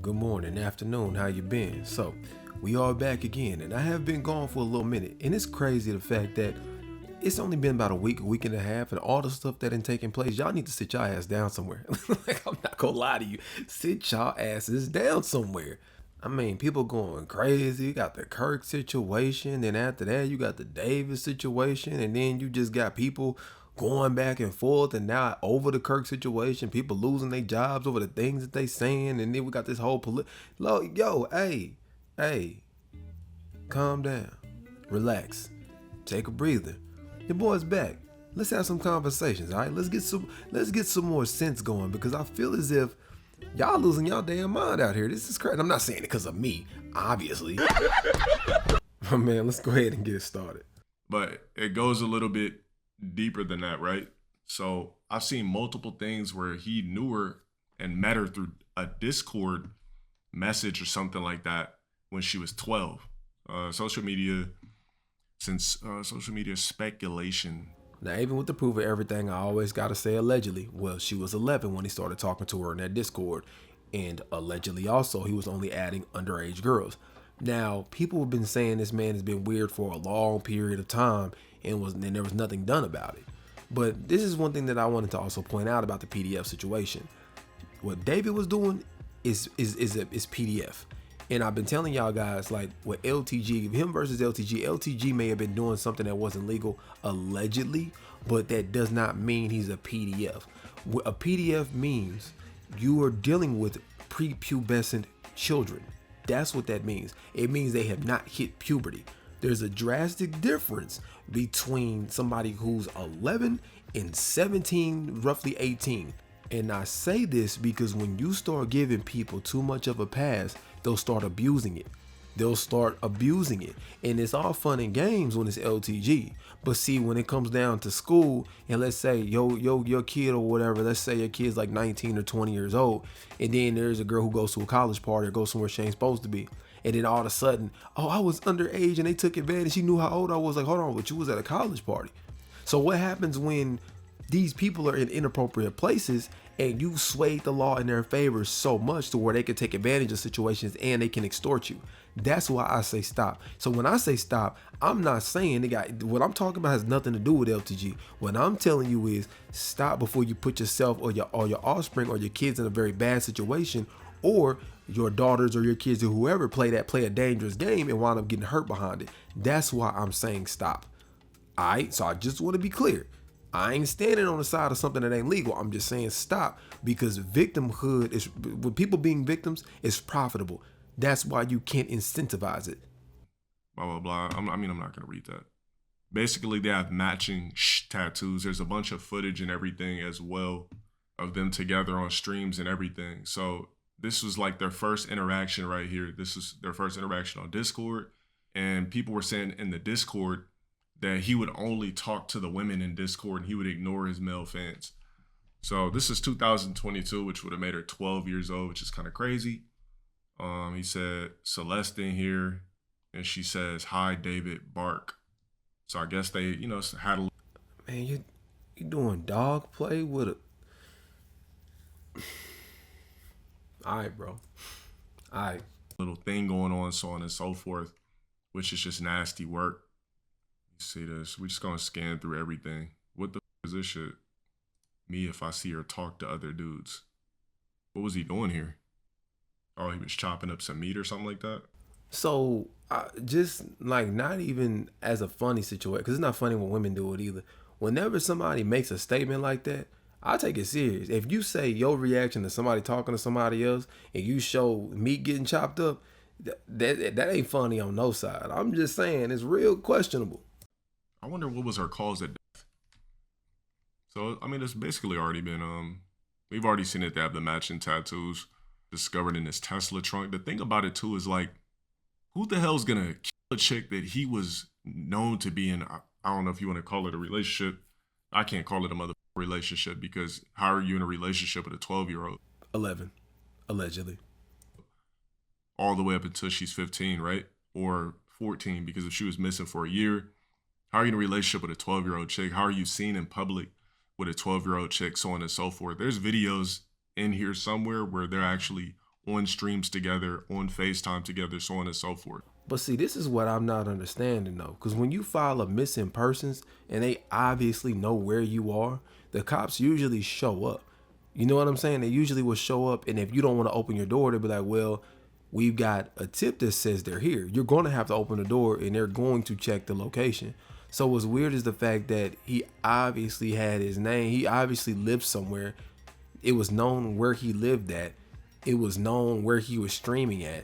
Good morning, afternoon, how you been? So, we are back again, and I have been gone for a little minute, and it's crazy the fact that it's only been about a week and a half, and all the stuff that ain't taking place, y'all need to sit y'all ass down somewhere. Like, I'm not gonna lie to you, sit y'all asses down somewhere. I mean, people going crazy. You got the Kirk situation, then after that, you got the Davis situation, and then you just got people going back and forth, and now over the Kirk situation, people losing their jobs over the things that they saying, and then we got this whole yo, hey, calm down, relax, take a breather. Your boy's back. Let's have some conversations, all right? Let's get some more sense going, because I feel as if y'all losing y'all damn mind out here. This is crazy. I'm not saying it because of me, obviously. Oh man, let's go ahead and get started. But it goes a little bit deeper than that, right? So I've seen multiple things where he knew her and met her through a Discord message or something like that when she was 12. Social media speculation. Now, even with the proof of everything, I always gotta say allegedly. Well, she was 11 when he started talking to her in that Discord, and allegedly also he was only adding underage girls. Now, people have been saying this man has been weird for a long period of time, and there was nothing done about it. But this is one thing that I wanted to also point out about the PDF situation. What David was doing is PDF. And I've been telling y'all guys, like, with LTG, him versus LTG may have been doing something that wasn't legal, allegedly, but that does not mean he's a PDF. What a PDF means, you are dealing with prepubescent children. That's what that means. It means they have not hit puberty. There's a drastic difference between somebody who's 11 and 17, roughly 18. And I say this because when you start giving people too much of a pass, they'll start abusing it. And it's all fun and games when it's LTG. But see, when it comes down to school, and let's say your kid or whatever, let's say your kid's like 19 or 20 years old, and then there's a girl who goes to a college party or goes somewhere she ain't supposed to be. And then all of a sudden, oh, I was underage and they took advantage. She knew how old I was. Like, hold on, but you was at a college party. So what happens when these people are in inappropriate places and you swayed the law in their favor so much to where they can take advantage of situations and they can extort you? That's why I say stop. So when I say stop, I'm not saying what I'm talking about has nothing to do with LTG. What I'm telling you is stop before you put yourself or your offspring or your kids in a very bad situation, or your daughters or your kids or whoever play a dangerous game and wind up getting hurt behind it. That's why I'm saying stop. All right, so I just want to be clear. I ain't standing on the side of something that ain't legal. I'm just saying stop, because victimhood is, with people being victims, is profitable. That's why you can't incentivize it. Blah, blah, blah. I'm not going to read that. Basically, they have matching tattoos. There's a bunch of footage and everything as well of them together on streams and everything. So this was like their first interaction right here. This is their first interaction on Discord. And people were saying in the Discord that he would only talk to the women in Discord and he would ignore his male fans. So this is 2022, which would have made her 12 years old, which is kind of crazy. He said Celeste in here, and she says, "Hi, David, bark." So I guess they, had a... Man, you doing dog play with a... All right, bro. All right. Little thing going on, so on and so forth, which is just nasty work. You see this? We're just going to scan through everything. What the is this shit? Me if I see her talk to other dudes. What was he doing here? Oh, he was chopping up some meat or something like that? So, just like, not even as a funny situation, because it's not funny when women do it either. Whenever somebody makes a statement like that, I take it serious. If you say your reaction to somebody talking to somebody else and you show meat getting chopped up, that ain't funny on no side. I'm just saying it's real questionable. I wonder what was her cause of death. So, I mean, it's basically already been, we've already seen it. They have the matching tattoos discovered in his Tesla trunk. The thing about it too is, like, who the hell's gonna kill a chick that he was known to be in? I don't know if you want to call it a relationship. I can't call it a mother relationship, because how are you in a relationship with a 12-year-old? 11, allegedly. All the way up until she's 15, right? Or 14, because if she was missing for a year, how are you in a relationship with a 12-year-old chick? How are you seen in public with a 12-year-old chick, so on and so forth? There's videos in here somewhere where they're actually on streams together, on FaceTime together, so on and so forth. But see, this is what I'm not understanding though, because when you file a missing persons and they obviously know where you are, the cops usually show up. You know what I'm saying? They usually will show up, and if you don't want to open your door, they'll be like, well, we've got a tip that says they're here. You're going to have to open the door, and they're going to check the location. So what's weird is the fact that he obviously had his name. He obviously lived somewhere. It was known where he lived at. It was known where he was streaming at.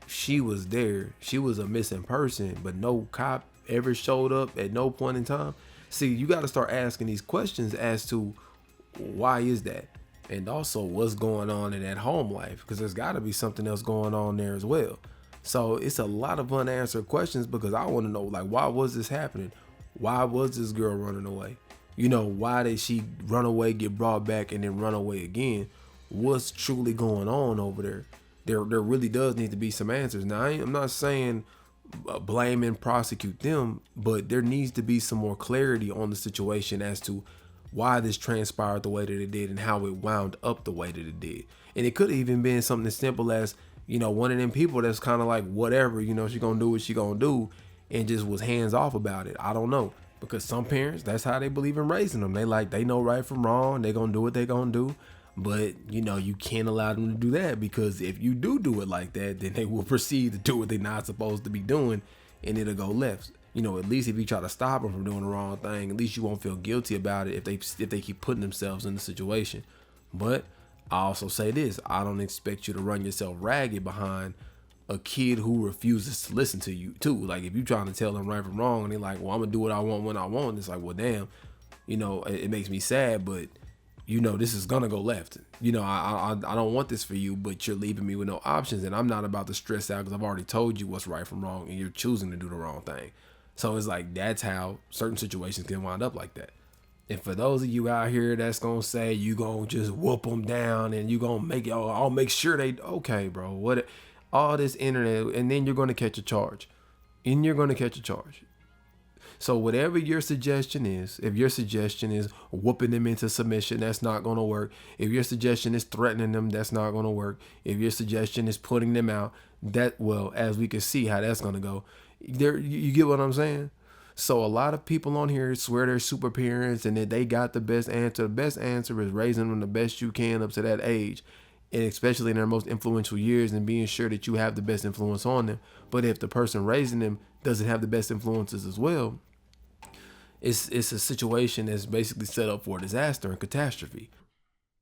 She was there. She was a missing person, but no cop ever showed up at no point in time. See, you got to start asking these questions as to why is that? And also what's going on in that home life, because there's got to be something else going on there as well. So it's a lot of unanswered questions, because I want to know, like, why was this happening? Why was this girl running away? You know, why did she run away, get brought back, and then run away again? What's truly going on over there? There really does need to be some answers. Now, I'm not saying blame and prosecute them, but there needs to be some more clarity on the situation as to why this transpired the way that it did and how it wound up the way that it did. And it could have even been something as simple as, you know, one of them people that's kind of like, whatever, you know, she gonna do what she gonna do, and just was hands off about it. I don't know, because some parents, that's how they believe in raising them. They know right from wrong. They gonna do what they gonna do. But, you know, you can't allow them to do that, because if you do it like that, then they will proceed to do what they're not supposed to be doing, and it'll go left. You know, at least if you try to stop them from doing the wrong thing, at least you won't feel guilty about it if they keep putting themselves in the situation. But I also say this, I don't expect you to run yourself ragged behind a kid who refuses to listen to you too. Like, if you're trying to tell them right from wrong and they're like, well, I'm gonna do what I want when I want, it's like, well, damn, you know, it makes me sad, but you know, this is gonna go left. You know, I don't want this for you, but you're leaving me with no options, and I'm not about to stress out because I've already told you what's right from wrong, and you're choosing to do the wrong thing. So it's like, that's how certain situations can wind up like that. And for those of you out here that's gonna say you gonna just whoop them down and you gonna make it, I'll make sure they, okay, bro, what, all this internet, and then you're gonna catch a charge. So whatever your suggestion is, if your suggestion is whooping them into submission, that's not going to work. If your suggestion is threatening them, that's not going to work. If your suggestion is putting them out, well, as we can see how that's going to go. You get what I'm saying? So a lot of people on here swear they're super parents and that they got the best answer. The best answer is raising them the best you can up to that age, and especially in their most influential years, and being sure that you have the best influence on them. But if the person raising them doesn't have the best influences as well, it's a situation that's basically set up for disaster and catastrophe.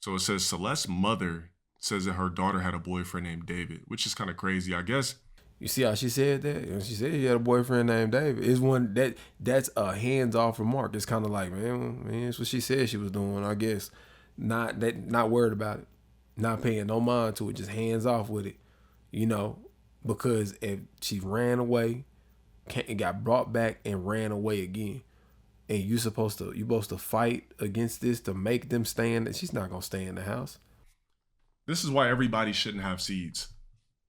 So it says Celeste's mother says that her daughter had a boyfriend named David, which is kind of crazy, I guess. You see how she said that? She said she had a boyfriend named David. It's one that's a hands-off remark. It's kind of like, man, that's what she said she was doing, I guess. Not worried about it. Not paying no mind to it, just hands off with it. You know, because if she ran away, got brought back and ran away again, and you're supposed to fight against this to make them stand, she's not gonna stay in the house. This is why everybody shouldn't have seeds.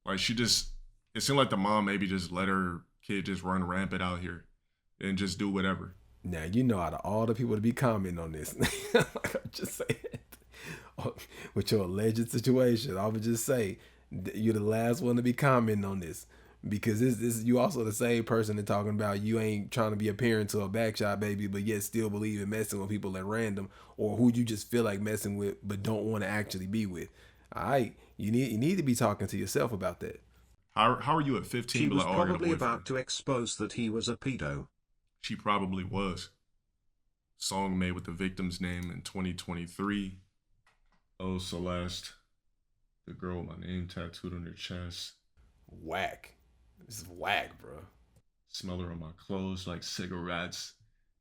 Like, it seemed like the mom maybe just let her kid just run rampant out here and just do whatever. Now, you know, out of all the people to be commenting on this, like I just said, with your alleged situation, I would just say you're the last one to be commenting on this. Because this you also the same person that talking about you ain't trying to be a parent to a backshot baby, but yet still believe in messing with people at random, or who you just feel like messing with but don't want to actually be with. All right, you need to be talking to yourself about that. How are you at 15? She was probably about to expose that he was a pedo. She probably was. Song made with the victim's name in 2023. Oh, Celeste, the girl with my name tattooed on her chest. Whack. This is whack, bro. Smell her on my clothes like cigarettes.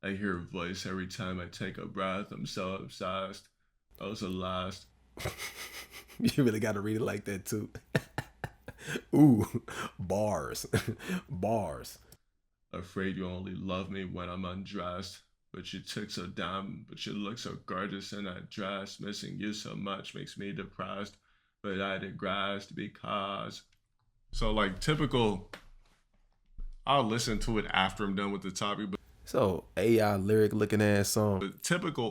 I hear her voice every time I take a breath. I'm so obsessed. I was the last. You really got to read it like that too. Ooh, bars. Bars. Afraid you only love me when I'm undressed. But you took so dumb. But you look so gorgeous in that dress. Missing you so much makes me depressed. But I digressed because... So, like, typical, I'll listen to it after I'm done with the topic. But so, AI lyric looking ass song. But typical,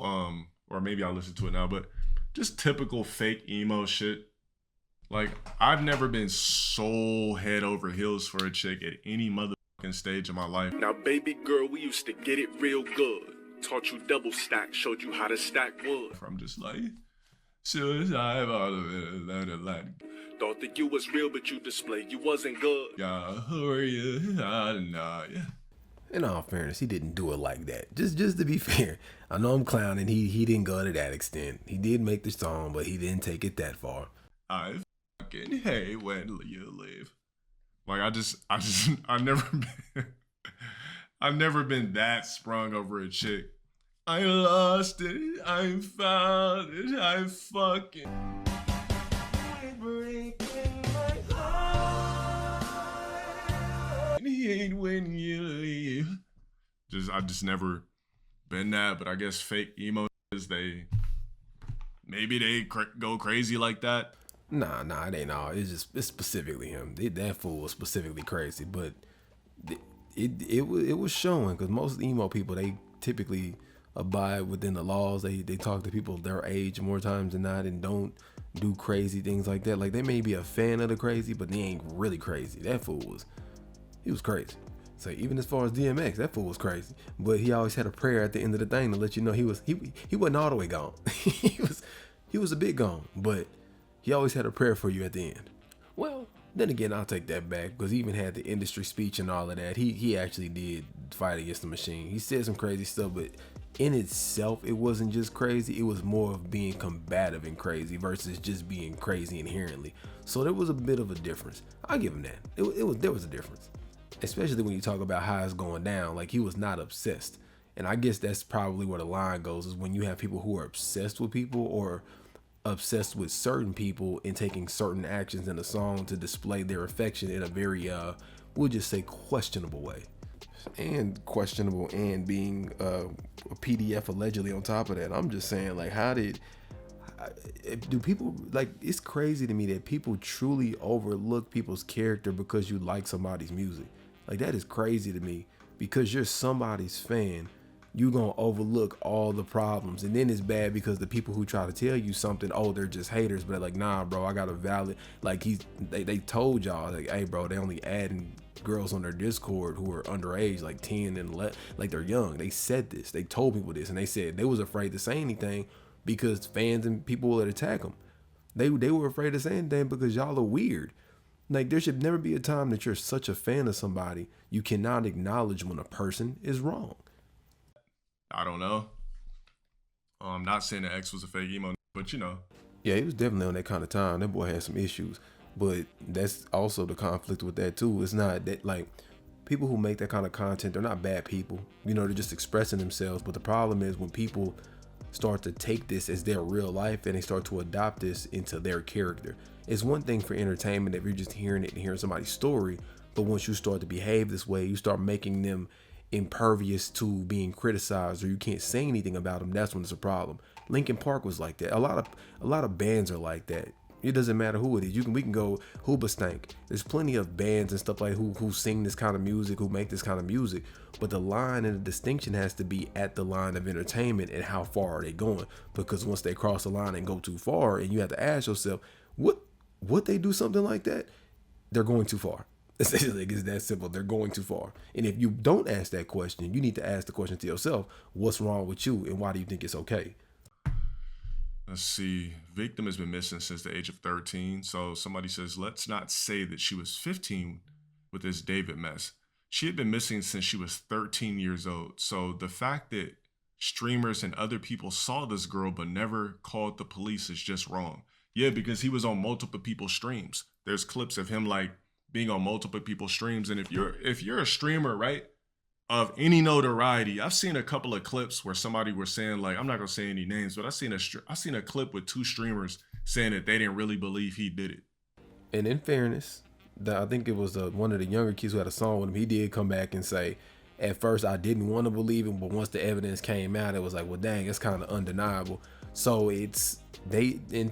or maybe I'll listen to it now, but just typical fake emo shit. Like, I've never been so head over heels for a chick at any motherfucking stage of my life. Now, baby girl, we used to get it real good. Taught you double stack, showed you how to stack wood. I'm just like, suicide, all of it, like. Don't think you was real, but you displayed you wasn't good. Yeah, who are you? Nah, yeah. In all fairness, he didn't do it like that. Just to be fair, I know I'm clowning. He didn't go to that extent. He did make the song, but he didn't take it that far. I fucking hate when you leave. Like, I never been that sprung over a chick. I lost it, I found it, I fucking breaking my heart. Hate when you leave. I just never been that, but I guess fake emo is maybe they go crazy like that. Nah, it ain't all. It's specifically him. That fool was specifically crazy, but it was showing, because most emo people, they typically abide within the laws. They talk to people their age more times than not and don't do crazy things like that. Like, they may be a fan of the crazy, but they ain't really crazy. That fool was crazy. So even as far as DMX, that fool was crazy. But he always had a prayer at the end of the thing to let you know he wasn't all the way gone. he was a bit gone, but he always had a prayer for you at the end. Well, then again, I'll take that back, because he even had the industry speech and all of that. He actually did fight against the machine. He said some crazy stuff, but in itself, it wasn't just crazy. It was more of being combative and crazy versus just being crazy inherently. So there was a bit of a difference. I'll give him that. There was a difference, especially when you talk about how it's going down. Like, he was not obsessed. And I guess that's probably where the line goes, is when you have people who are obsessed with people or obsessed with certain people and taking certain actions in a song to display their affection in a very we'll just say questionable way. And questionable, and being a PDF allegedly on top of that. I'm just saying, like, do people, like, it's crazy to me that people truly overlook people's character because you like somebody's music. Like, that is crazy to me, because you're somebody's fan. You gonna overlook all the problems, and then it's bad because the people who try to tell you something, oh, they're just haters. But like, nah, bro, I got a valid, like, they told y'all, like, hey, bro, they only adding girls on their Discord who are underage, like 10 and like, they're young. They said this, they told people this, and they said they was afraid to say anything because fans and people would attack them. They were afraid to say anything because y'all are weird. Like, there should never be a time that you're such a fan of somebody you cannot acknowledge when a person is wrong. I don't know. I'm not saying that X was a fake emo, but you know. Yeah, he was definitely on that kind of time. That boy had some issues, but that's also the conflict with that too. It's not that, like, people who make that kind of content, they're not bad people. You know, they're just expressing themselves. But the problem is when people start to take this as their real life and they start to adopt this into their character. It's one thing for entertainment if you're just hearing it and hearing somebody's story, but once you start to behave this way, you start making them impervious to being criticized, or you can't say anything about them. That's when it's a problem. Linkin Park was like that. A lot of bands are like that. It doesn't matter who it is. We can go Hoobastank. There's plenty of bands and stuff like who sing this kind of music, who make this kind of music. But the line and the distinction has to be at the line of entertainment and how far are they going. Because once they cross the line and go too far, and you have to ask yourself, would they do something like that? They're going too far. It's that simple. They're going too far. And if you don't ask that question, you need to ask the question to yourself, what's wrong with you and why do you think it's okay? Let's see. Victim has been missing since the age of 13. So somebody says, let's not say that she was 15 with this David mess. She had been missing since she was 13 years old. So the fact that streamers and other people saw this girl but never called the police is just wrong. Yeah, because he was on multiple people's streams. There's clips of him, like, being on multiple people's streams. And if you're a streamer, right, of any notoriety, I've seen a couple of clips where somebody was saying, like, I'm not gonna say any names, but I seen a clip with two streamers saying that they didn't really believe he did it. And in fairness, I think it was one of the younger kids who had a song with him. He did come back and say, at first I didn't want to believe him, but once the evidence came out, it was like, well, dang, it's kind of undeniable. So in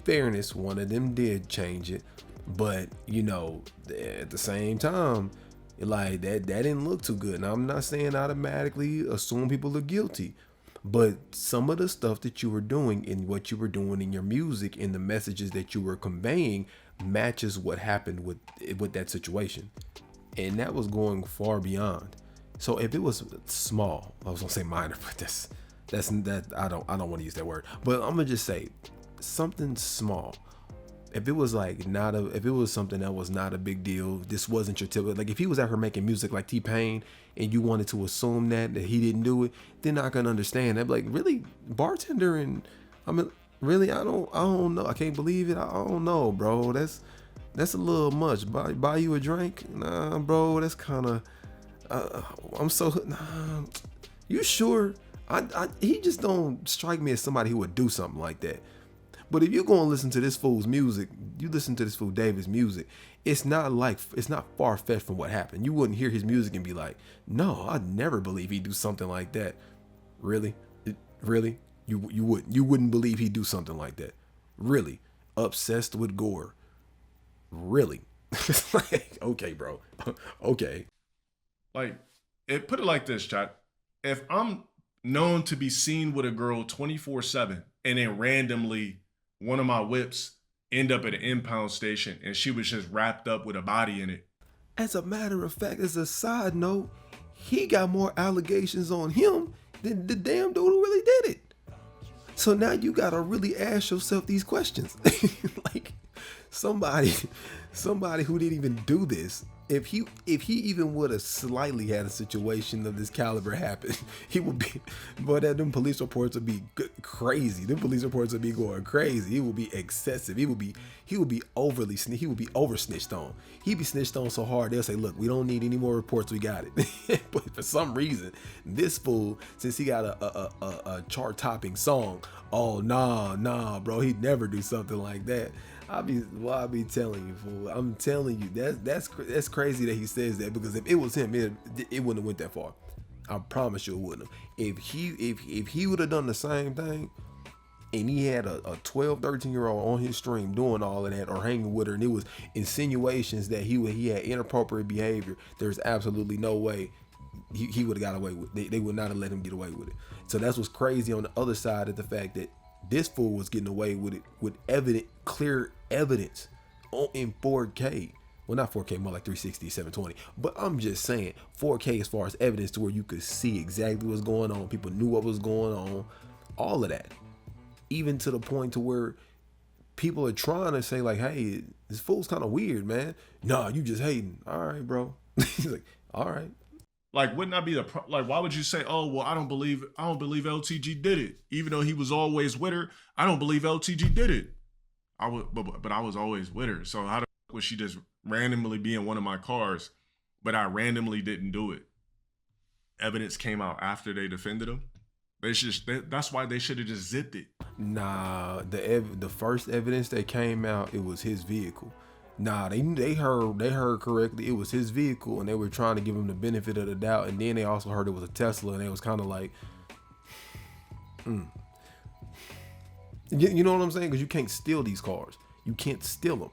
fairness, one of them did change it. But, you know, at the same time, like, that didn't look too good. Now, I'm not saying automatically assume people are guilty, but some of the stuff that you were doing and what you were doing in your music and the messages that you were conveying matches what happened with that situation, and that was going far beyond. So if it was small, I was gonna say minor, but that's I don't want to use that word, but I'm gonna just say something small. If it was like if it was something that was not a big deal, this wasn't your typical, like if he was out here making music like T-Pain and you wanted to assume that he didn't do it, they're not gonna understand that. Like, really, bartender, and I mean, really, I don't know. I can't believe it. I don't know, bro. That's a little much. Buy you a drink? Nah, bro. That's kind of. I'm so. Nah. You sure? He just don't strike me as somebody who would do something like that. But if you're going to listen to this fool's music, you listen to this fool David's music, it's not far-fetched from what happened. You wouldn't hear his music and be like, no, I'd never believe he'd do something like that. Really? Really? You wouldn't believe he'd do something like that. Really? Obsessed with gore. Really? Like, okay, bro. Okay. Like, put it like this, chat. If I'm known to be seen with a girl 24/7 and then randomly one of my whips end up at an impound station and she was just wrapped up with a body in it. As a matter of fact, as a side note, he got more allegations on him than the damn dude who really did it. So now you gotta really ask yourself these questions. Like, somebody who didn't even do this, if he even would have slightly had a situation of this caliber happen, he would be, but them police reports would be crazy. Them police reports would be going crazy. He would be excessive. He would be overly he would be over snitched on. He'd be snitched on so hard they'll say, look, we don't need any more reports, we got it. But for some reason, this fool, since he got a chart topping song, oh nah bro, he'd never do something like that. I be telling you, fool. I'm telling you, that's crazy that he says that, because if it was him, it wouldn't have went that far. I promise you it wouldn't have. If he would have done the same thing, and he had a 12, 13-year-old on his stream doing all of that or hanging with her, and it was insinuations that he had inappropriate behavior, there's absolutely no way he would have got away with it. They would not have let him get away with it. So that's what's crazy on the other side of the fact that this fool was getting away with it with clear evidence in 4K. Well, not 4K, more like 360, 720. But I'm just saying 4K as far as evidence to where you could see exactly what's going on. People knew what was going on. All of that. Even to the point to where people are trying to say like, hey, this fool's kind of weird, man. Nah, you just hating. All right, bro. He's like, all right. Like, wouldn't that be like, why would you say, oh, well, I don't believe LTG did it, even though he was always with her? I don't believe LTG did it. But I was always with her. So how the fuck would she just randomly be in one of my cars, but I randomly didn't do it? Evidence came out after they defended him. That's why they should have just zipped it. Nah, the first evidence that came out, it was his vehicle. Nah, they heard correctly. It was his vehicle, and they were trying to give him the benefit of the doubt. And then they also heard it was a Tesla, and they was kind of like, You know what I'm saying? Because you can't steal these cars. You can't steal them.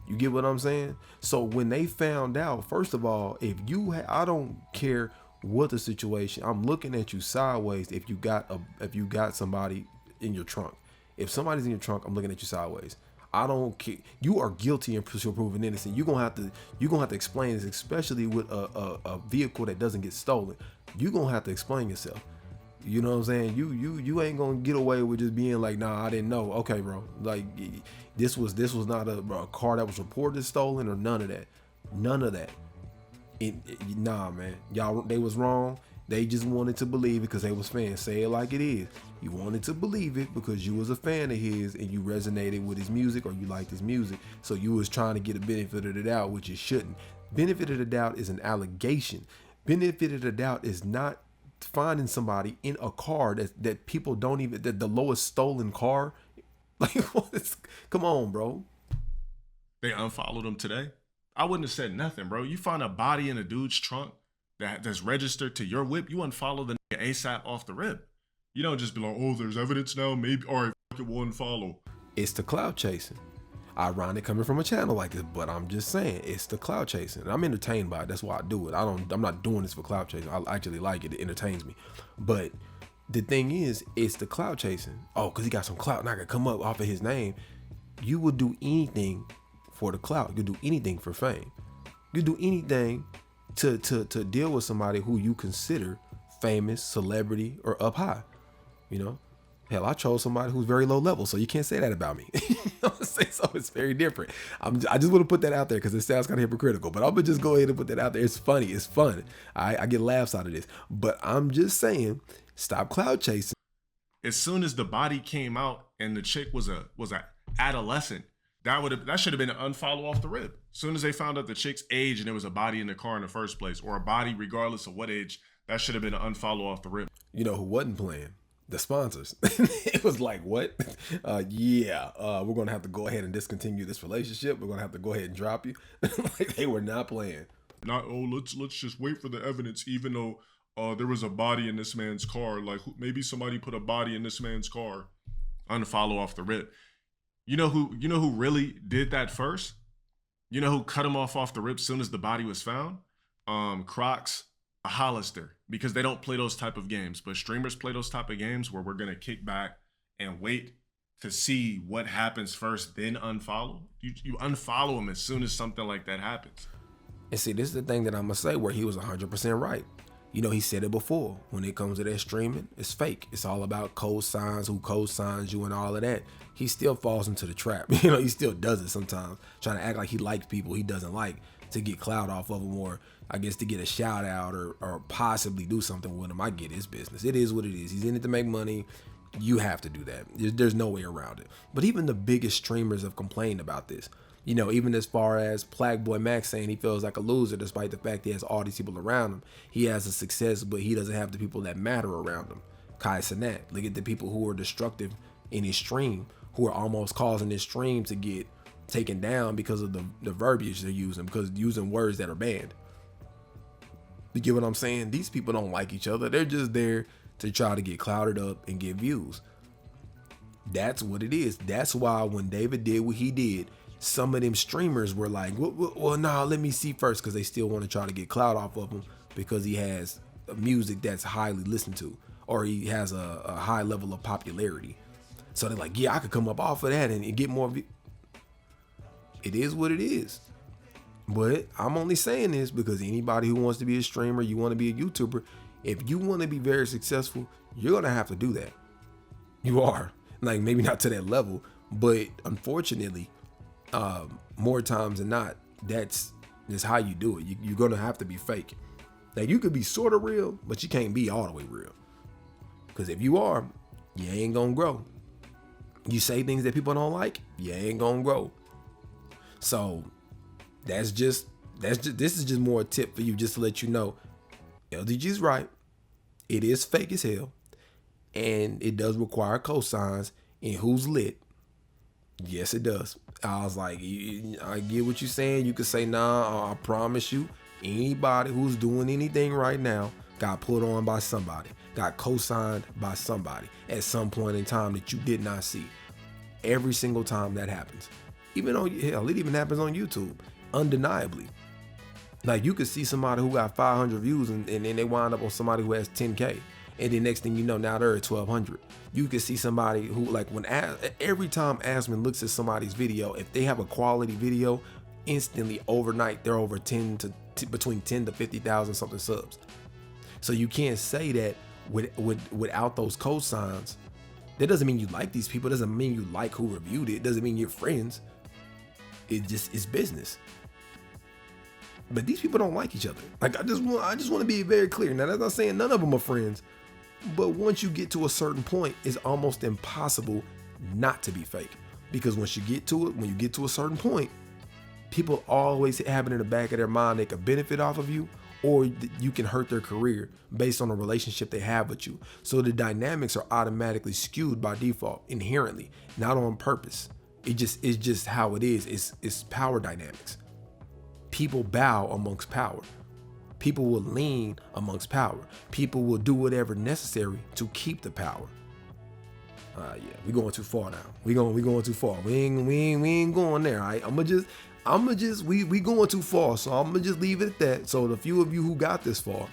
You get what I'm saying? So when they found out, first of all, I don't care what the situation, I'm looking at you sideways. If you got somebody in your trunk, if somebody's in your trunk, I'm looking at you sideways. I don't care. You are guilty and proven innocent. You're gonna have to explain this, especially with a vehicle that doesn't get stolen. You're gonna have to explain yourself. You know what I'm saying? You ain't gonna get away with just being like, nah, I didn't know. Okay, bro. Like, this was not a car that was reported stolen or none of that. None of that. Nah, man. Y'all, they was wrong. They just wanted to believe it because they was fans. Say it like it is. You wanted to believe it because you was a fan of his and you resonated with his music or you liked his music. So you was trying to get a benefit of the doubt, which you shouldn't. Benefit of the doubt is an allegation. Benefit of the doubt is not finding somebody in a car that people don't even, that the lowest stolen car. Like, come on, bro. They unfollowed him today. I wouldn't have said nothing, bro. You find a body in a dude's trunk that's registered to your whip, you unfollow the nigga ASAP off the rip. You don't just be like, oh, there's evidence now, maybe, all right, fuck it, we'll unfollow. It's the clout chasing. Ironic coming from a channel like this, but I'm just saying, it's the clout chasing. And I'm entertained by it. That's why I do it. I'm not doing this for clout chasing. I actually like it. It entertains me. But the thing is, it's the clout chasing. Oh, because he got some clout and I could come up off of his name. You would do anything for the clout. You do anything for fame. You do anything to deal with somebody who you consider famous, celebrity, or up high. You know, hell, I chose somebody who's very low level, so you can't say that about me. You know what I'm saying? So it's very different. I just want to put that out there because it sounds kind of hypocritical, but I'm gonna just go ahead and put that out there. It's funny, it's fun. I get laughs out of this, but I'm just saying, stop cloud chasing. As soon as the body came out and the chick was a adolescent, that should have been an unfollow off the rip. As soon as they found out the chick's age and there was a body in the car in the first place, or a body regardless of what age, that should have been an unfollow off the rip. You know who wasn't playing? The sponsors. It was like, what? We're gonna have to go ahead and discontinue this relationship. We're gonna have to go ahead and drop you. Like, they were not playing. Let's just wait for the evidence, even though there was a body in this man's car. Like, maybe somebody put a body in this man's car. Unfollow off the rip. You know who really did that first? You know who cut him off the rip as soon as the body was found? Crocs, a Hollister, because they don't play those type of games. But streamers play those type of games where we're gonna kick back and wait to see what happens first, then unfollow. You unfollow him as soon as something like that happens. And see, this is the thing that I'm gonna say where he was 100% right. You know, he said it before. When it comes to that streaming, it's fake. It's all about cosigns, who cosigns you, and all of that. He still falls into the trap. You know, he still does it sometimes, trying to act like he likes people he doesn't like to get clout off of them, or I guess to get a shout out, or possibly do something with him. I get his business. It is what it is. He's in it to make money. You have to do that. There's no way around it. But even the biggest streamers have complained about this. You know, even as far as Plague Boy Max saying he feels like a loser despite the fact he has all these people around him. He has a success, but he doesn't have the people that matter around him. Kai Cenat, look at the people who are destructive in his stream, who are almost causing his stream to get taken down because of the verbiage they're using, because using words that are banned. You get what I'm saying? These people don't like each other. They're just there to try to get clouded up and get views. That's what it is. That's why when David did what he did, some of them streamers were like, well, nah, let me see first, because they still want to try to get clout off of him because he has music that's highly listened to, or he has a high level of popularity. So they're like, yeah, I could come up off of that and get more. It is what it is. But I'm only saying this because anybody who wants to be a streamer, you want to be a YouTuber, if you want to be very successful, you're going to have to do that. You are. Like, maybe not to that level, but unfortunately, more times than not, that's how you do it. You're going to have to be fake. Like, you could be sort of real, but you can't be all the way real. Because if you are, you ain't going to grow. You say things that people don't like, you ain't going to grow. So this is just more a tip for you, just to let you know, LDG's right. It is fake as hell. And it does require cosigns. And who's lit? Yes, it does. I was like, I get what you're saying. You could say, nah, I promise you, anybody who's doing anything right now got put on by somebody, got co-signed by somebody at some point in time that you did not see. Every single time that happens. Even though, hell, it even happens on YouTube, undeniably. Like, you could see somebody who got 500 views and then they wind up on somebody who has 10K. And the next thing you know, now they're at 1,200. You could see somebody who, like, every time Asman looks at somebody's video, if they have a quality video, instantly overnight they're over between 10 to 50,000 something subs. So you can't say that without those cosigns. That doesn't mean you like these people. It doesn't mean you like who reviewed it. It doesn't mean you're friends. It's business. But these people don't like each other. Like, I just want to be very clear. Now, that's not saying none of them are friends, but once you get to a certain point, it's almost impossible not to be fake. Because once you get to it, when you get to a certain point, people always have it in the back of their mind they could benefit off of you, or you can hurt their career based on the relationship they have with you. So the dynamics are automatically skewed by default, inherently, not on purpose. It's just how it is. It's power dynamics. People bow amongst power. People will lean amongst power. People will do whatever necessary to keep the power. Yeah, we going too far now. We going too far. We ain't going there. All right? We going too far. So I'm gonna just leave it at that. So the few of you who got this far,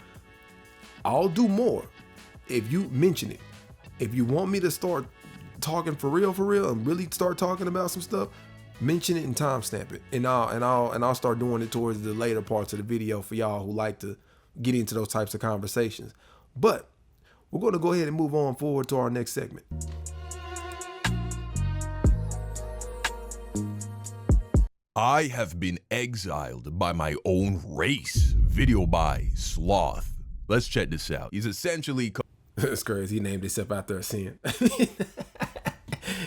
I'll do more if you mention it. If you want me to start talking for real, and really start talking about some stuff, mention it and timestamp it, and I'll start doing it towards the later parts of the video for y'all who like to get into those types of conversations. But we're going to go ahead and move on forward to our next segment. I have been exiled by my own race. Video by Sloth. Let's check this out. He's essentially... That's crazy. He named himself after a sin.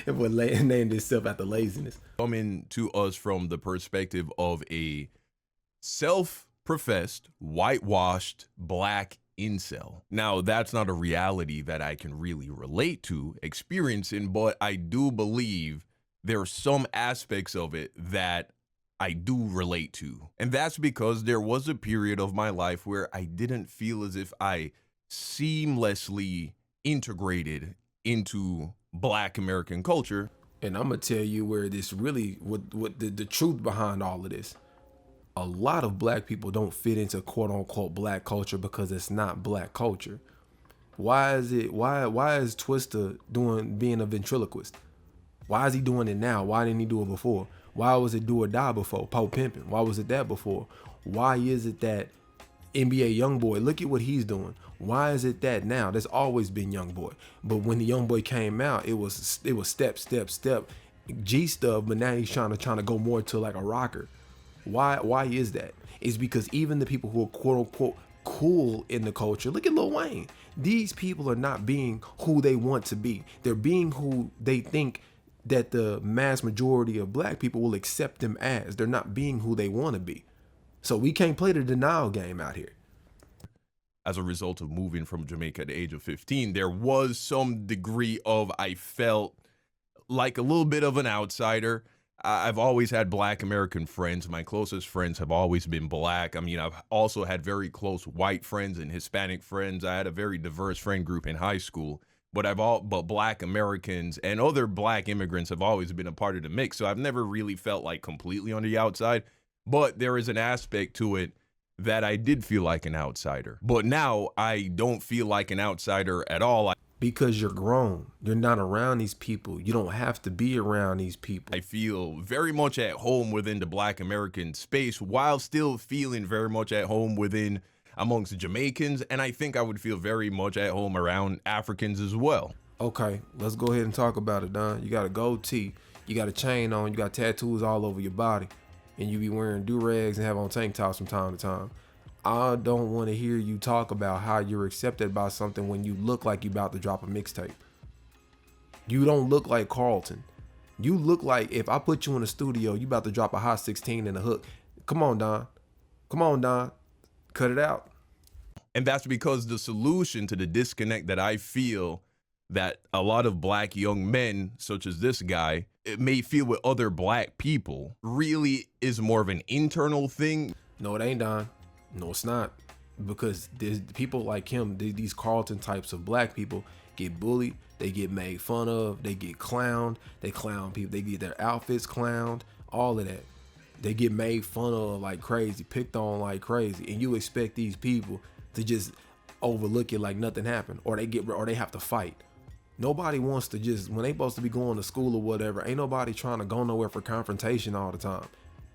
It would named himself after laziness. Coming to us from the perspective of a self-professed, whitewashed, black incel. Now, that's not a reality that I can really relate to experiencing, but I do believe there are some aspects of it that I do relate to. And that's because there was a period of my life where I didn't feel as if I seamlessly integrated into Black American culture. And I'm gonna tell you where this really, what the truth behind all of this. A lot of Black people don't fit into quote unquote Black culture because it's not Black culture. Why is Twista being a ventriloquist? Why is he doing it now? Why didn't he do it before? Why was it do or die before? Po pimping. Why was it that before? Why is it that NBA Youngboy, look at what he's doing? Why is it that now? There's always been Youngboy, but when the Youngboy came out, it was step G stuff, but now he's trying to go more to like a rocker. Why is that? It's because even the people who are quote unquote cool in the culture, look at Lil Wayne. These people are not being who they want to be. They're being who they think that the mass majority of Black people will accept them as. They're not being who they want to be. So we can't play the denial game out here. As a result of moving from Jamaica at the age of 15, there was some degree of, I felt like a little bit of an outsider. I've always had Black American friends. My closest friends have always been Black. I mean, I've also had very close white friends and Hispanic friends. I had a very diverse friend group in high school. But Black Americans and other Black immigrants have always been a part of the mix. So I've never really felt like completely on the outside. But there is an aspect to it that I did feel like an outsider. But now I don't feel like an outsider at all. Because you're grown. You're not around these people. You don't have to be around these people. I feel very much at home within the Black American space while still feeling very much at home within amongst Jamaicans, and I think I would feel very much at home around Africans as well. Okay, let's go ahead and talk about it, Don. You got a goatee, you got a chain on, you got tattoos all over your body, and you be wearing do-rags and have on tank tops from time to time. I don't want to hear you talk about how you're accepted by something when you look like you about to drop a mixtape. You don't look like Carlton. You look like if I put you in a studio, you about to drop a hot 16 and a hook. Come on, Don. Come on, Don. Cut it out. And that's because the solution to the disconnect that I feel that a lot of Black young men, such as this guy, it may feel with other Black people, really is more of an internal thing. No, it ain't, Don. No, it's not. Because there's people like him, these Carlton types of Black people get bullied, they get made fun of, they get clowned, they clown people, they get their outfits clowned, all of that. They get made fun of like crazy, picked on like crazy, and you expect these people to just overlook it like nothing happened, or they have to fight. Nobody wants to just, when they supposed to be going to school or whatever, ain't nobody trying to go nowhere for confrontation all the time.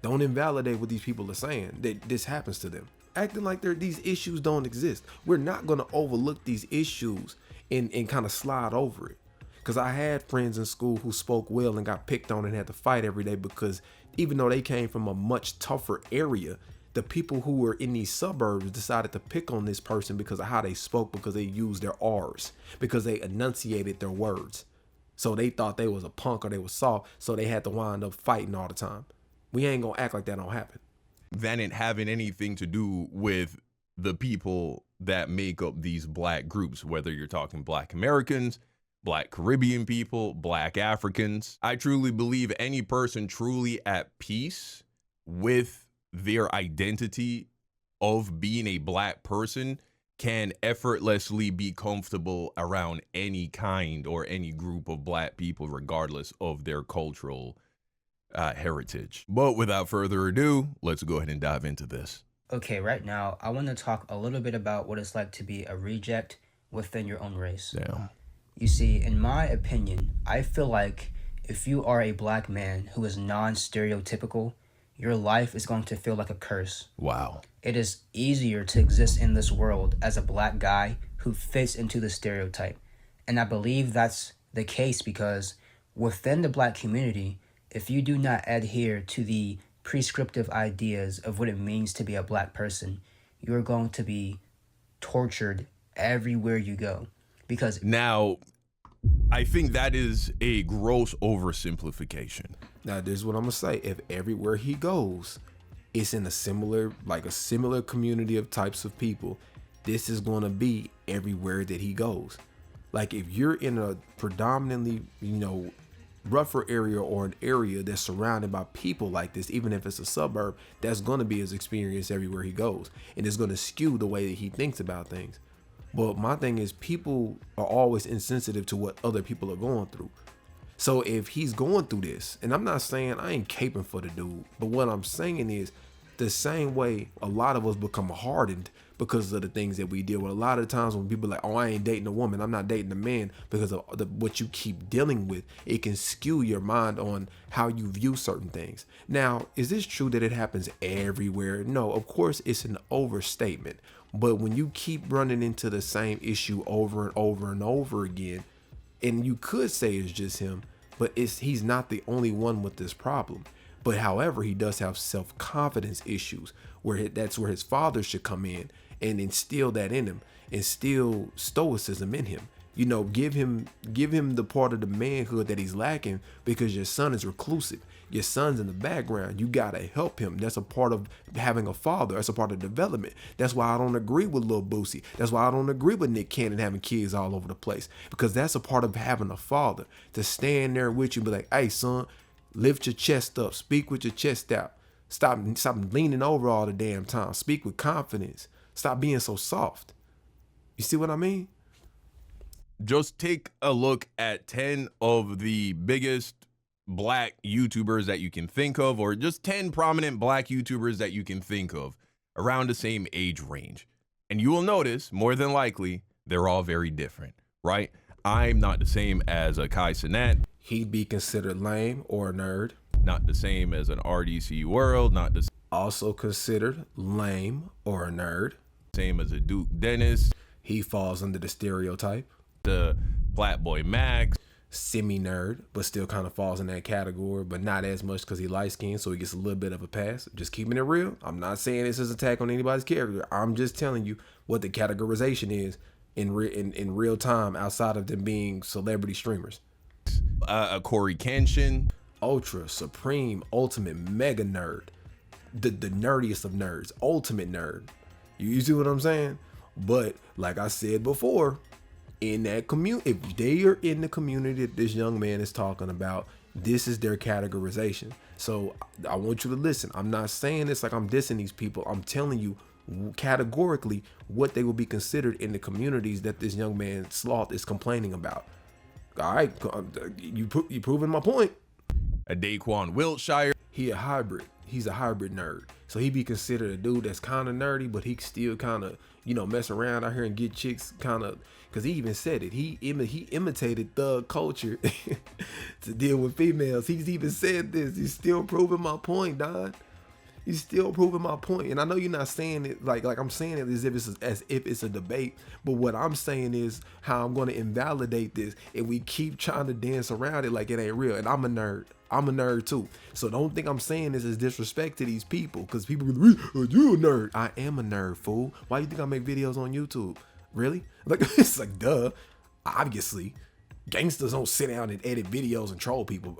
Don't invalidate what these people are saying, that this happens to them. Acting like these issues don't exist. We're not gonna overlook these issues and kind of slide over it. Because I had friends in school who spoke well and got picked on and had to fight every day because even though they came from a much tougher area, the people who were in these suburbs decided to pick on this person because of how they spoke, because they used their R's, because they enunciated their words. So they thought they was a punk or they was soft, so they had to wind up fighting all the time. We ain't gonna act like that don't happen. Than it having anything to do with the people that make up these Black groups, whether you're talking Black Americans, Black Caribbean people, Black Africans. I truly believe any person truly at peace with their identity of being a Black person can effortlessly be comfortable around any kind or any group of Black people, regardless of their cultural heritage. But without further ado, let's go ahead and dive into this. Okay, right now, I want to talk a little bit about what it's like to be a reject within your own race. Damn. You see, in my opinion, I feel like if you are a black man who is non-stereotypical, your life is going to feel like a curse. Wow. It is easier to exist in this world as a black guy who fits into the stereotype. And I believe that's the case because within the black community, if you do not adhere to the prescriptive ideas of what it means to be a black person, you're going to be tortured everywhere you go. Because now, I think that is a gross oversimplification. Now, this is what I'm gonna say. If everywhere he goes, it's in a similar community of types of people, this is gonna be everywhere that he goes. Like if you're in a predominantly, rougher area or an area that's surrounded by people like this, even if it's a suburb, that's gonna be his experience everywhere he goes. And it's gonna skew the way that he thinks about things. But my thing is, people are always insensitive to what other people are going through. So if he's going through this, and I'm not saying I ain't caping for the dude, but what I'm saying is the same way a lot of us become hardened because of the things that we deal with. A lot of times when people are like, oh, I ain't dating a woman, I'm not dating a man, because of what you keep dealing with, it can skew your mind on how you view certain things. Now, is this true that it happens everywhere? No, of course it's an overstatement. But when you keep running into the same issue over and over and over again, and you could say it's just him, but he's not the only one with this problem. But however, he does have self-confidence issues where that's where his father should come in and instill that in him, instill stoicism in him. Give him the part of the manhood that he's lacking, because your son is reclusive. Your son's in the background. You gotta help him. That's a part of having a father. That's a part of development. That's why I don't agree with Lil Boosie. That's why I don't agree with Nick Cannon having kids all over the place, because that's a part of having a father, to stand there with you and be like, hey son, lift your chest up, speak with your chest out. Stop leaning over all the damn time. Speak with confidence. Stop being so soft. You see what I mean? Just take a look at 10 of the biggest black YouTubers that you can think of, or just 10 prominent black YouTubers that you can think of around the same age range. And you will notice, more than likely, they're all very different, right? I'm not the same as a Kai Cenat. He'd be considered lame or a nerd. Not the same as an RDC World, not the Also considered lame or a nerd. Same as a Duke Dennis. He falls under the stereotype. The Flatboy Max. Semi-nerd, but still kind of falls in that category, but not as much because he light-skinned, so he gets a little bit of a pass. Just keeping it real. I'm not saying this is an attack on anybody's character. I'm just telling you what the categorization is in real time, outside of them being celebrity streamers. Corey Kenshin. Ultra, supreme, ultimate, mega nerd. The nerdiest of nerds. Ultimate nerd. You see what I'm saying? But like I said before, in that community, if they are in the community that this young man is talking about, this is their categorization. So I want you to listen. I'm not saying this like I'm dissing these people. I'm telling you categorically what they will be considered in the communities that this young man Sloth is complaining about. All right, you proving my point. A Daquan Wiltshire. He a hybrid. He's a hybrid nerd. So he be considered a dude that's kind of nerdy, but he still kind of, mess around out here and get chicks kind of, because he even said it. He imitated thug culture to deal with females. He's even said this. He's still proving my point, Don. He's still proving my point. And I know you're not saying it like I'm saying it as if it's a debate, but what I'm saying is how I'm going to invalidate this, and we keep trying to dance around it like it ain't real. And I'm a nerd. I'm a nerd too. So don't think I'm saying this as disrespect to these people, because people are like, oh, you a nerd. I am a nerd, fool. Why do you think I make videos on YouTube? Really? Like, it's like, duh. Obviously, gangsters don't sit down and edit videos and troll people.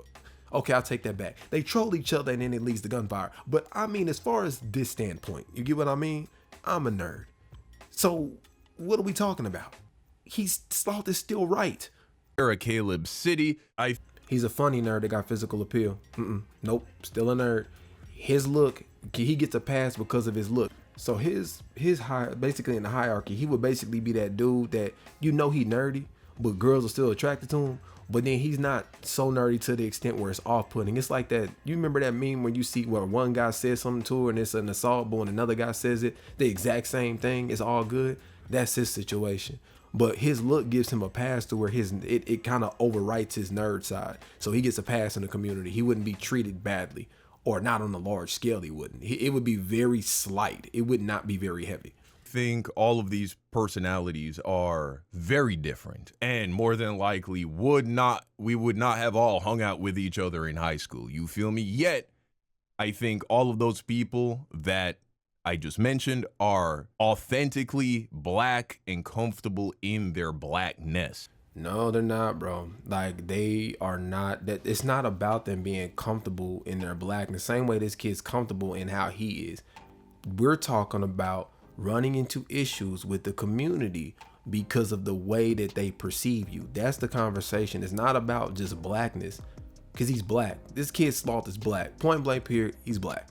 Okay, I'll take that back. They troll each other and then it leads to gunfire. But I mean, as far as this standpoint, you get what I mean? I'm a nerd. So what are we talking about? Sloth is still right. Era Caleb City. He's a funny nerd that got physical appeal. Nope, still a nerd. His look, he gets a pass because of his look. So his basically in the hierarchy, he would basically be that dude that he nerdy, but girls are still attracted to him. But then he's not so nerdy to the extent where it's off-putting. It's like that. You remember that meme where you see where one guy says something to her and it's an assault, but when another guy says it, the exact same thing. It's all good. That's his situation. But his look gives him a pass to where it kind of overwrites his nerd side. So he gets a pass in the community. He wouldn't be treated badly, or not on a large scale. He wouldn't. It would be very slight. It would not be very heavy. I think all of these personalities are very different, and more than likely we would not have all hung out with each other in high school. You feel me? Yet, I think all of those people that I just mentioned are authentically black and comfortable in their blackness. No, they're not, bro. Like, they are not. That it's not about them being comfortable in their blackness. Same way this kid's comfortable in how he is. We're talking about running into issues with the community because of the way that they perceive you. That's the conversation. It's not about just blackness, because he's black. This kid Sloth is black. Point blank period, he's black.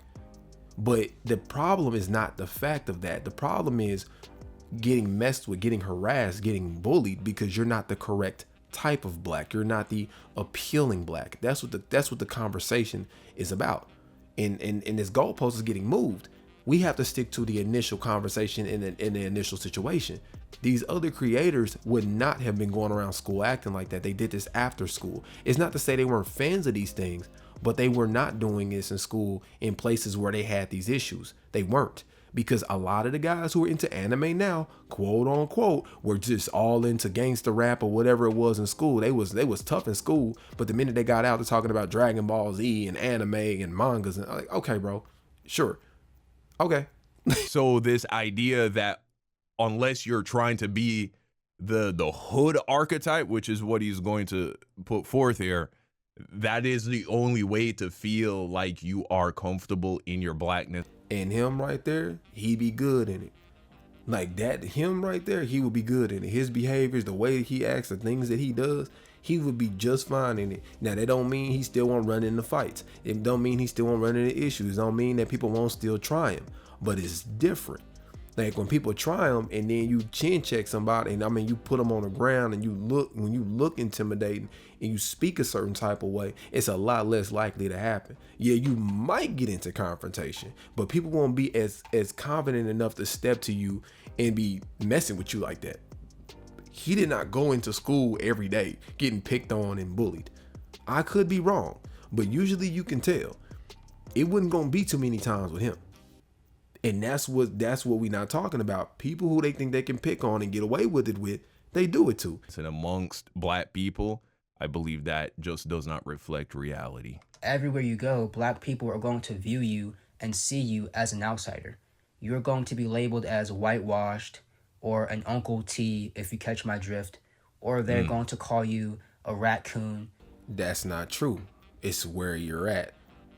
But the problem is not the fact of that. The problem is getting messed with, getting harassed, getting bullied because you're not the correct type of black. You're not the appealing black. That's what the conversation is about. And this goalpost is getting moved. We have to stick to the initial conversation in the initial situation. These other creators would not have been going around school acting like that. They did this after school. It's not to say they weren't fans of these things, but they were not doing this in school in places where they had these issues. They weren't, because a lot of the guys who are into anime now, quote unquote, were just all into gangster rap or whatever it was in school. They was tough in school, but the minute they got out to talking about Dragon Ball Z and anime and mangas, and like, okay, bro, sure, okay. So this idea that unless you're trying to be the hood archetype, which is what he's going to put forth here, that is the only way to feel like you are comfortable in your blackness. And him right there, he be good in it. Like that, him right there, he would be good in it. His behaviors, the way he acts, the things that he does, he would be just fine in it. Now, that don't mean he still won't run into fights. It don't mean he still won't run into issues. It don't mean that people won't still try him. But it's different. Like when people try him and then you chin check somebody, and I mean you put them on the ground and when you look intimidating and you speak a certain type of way, it's a lot less likely to happen. Yeah, you might get into confrontation, but people won't be as confident enough to step to you and be messing with you like that. He did not go into school every day getting picked on and bullied. I could be wrong, but usually you can tell. It wasn't gonna be too many times with him. And that's what we not talking about. People who they think they can pick on and get away with it with, they do it too. And amongst black people, I believe that just does not reflect reality. Everywhere you go, black people are going to view you and see you as an outsider. You're going to be labeled as whitewashed or an Uncle T, if you catch my drift, or they're going to call you a raccoon. That's not true. It's where you're at.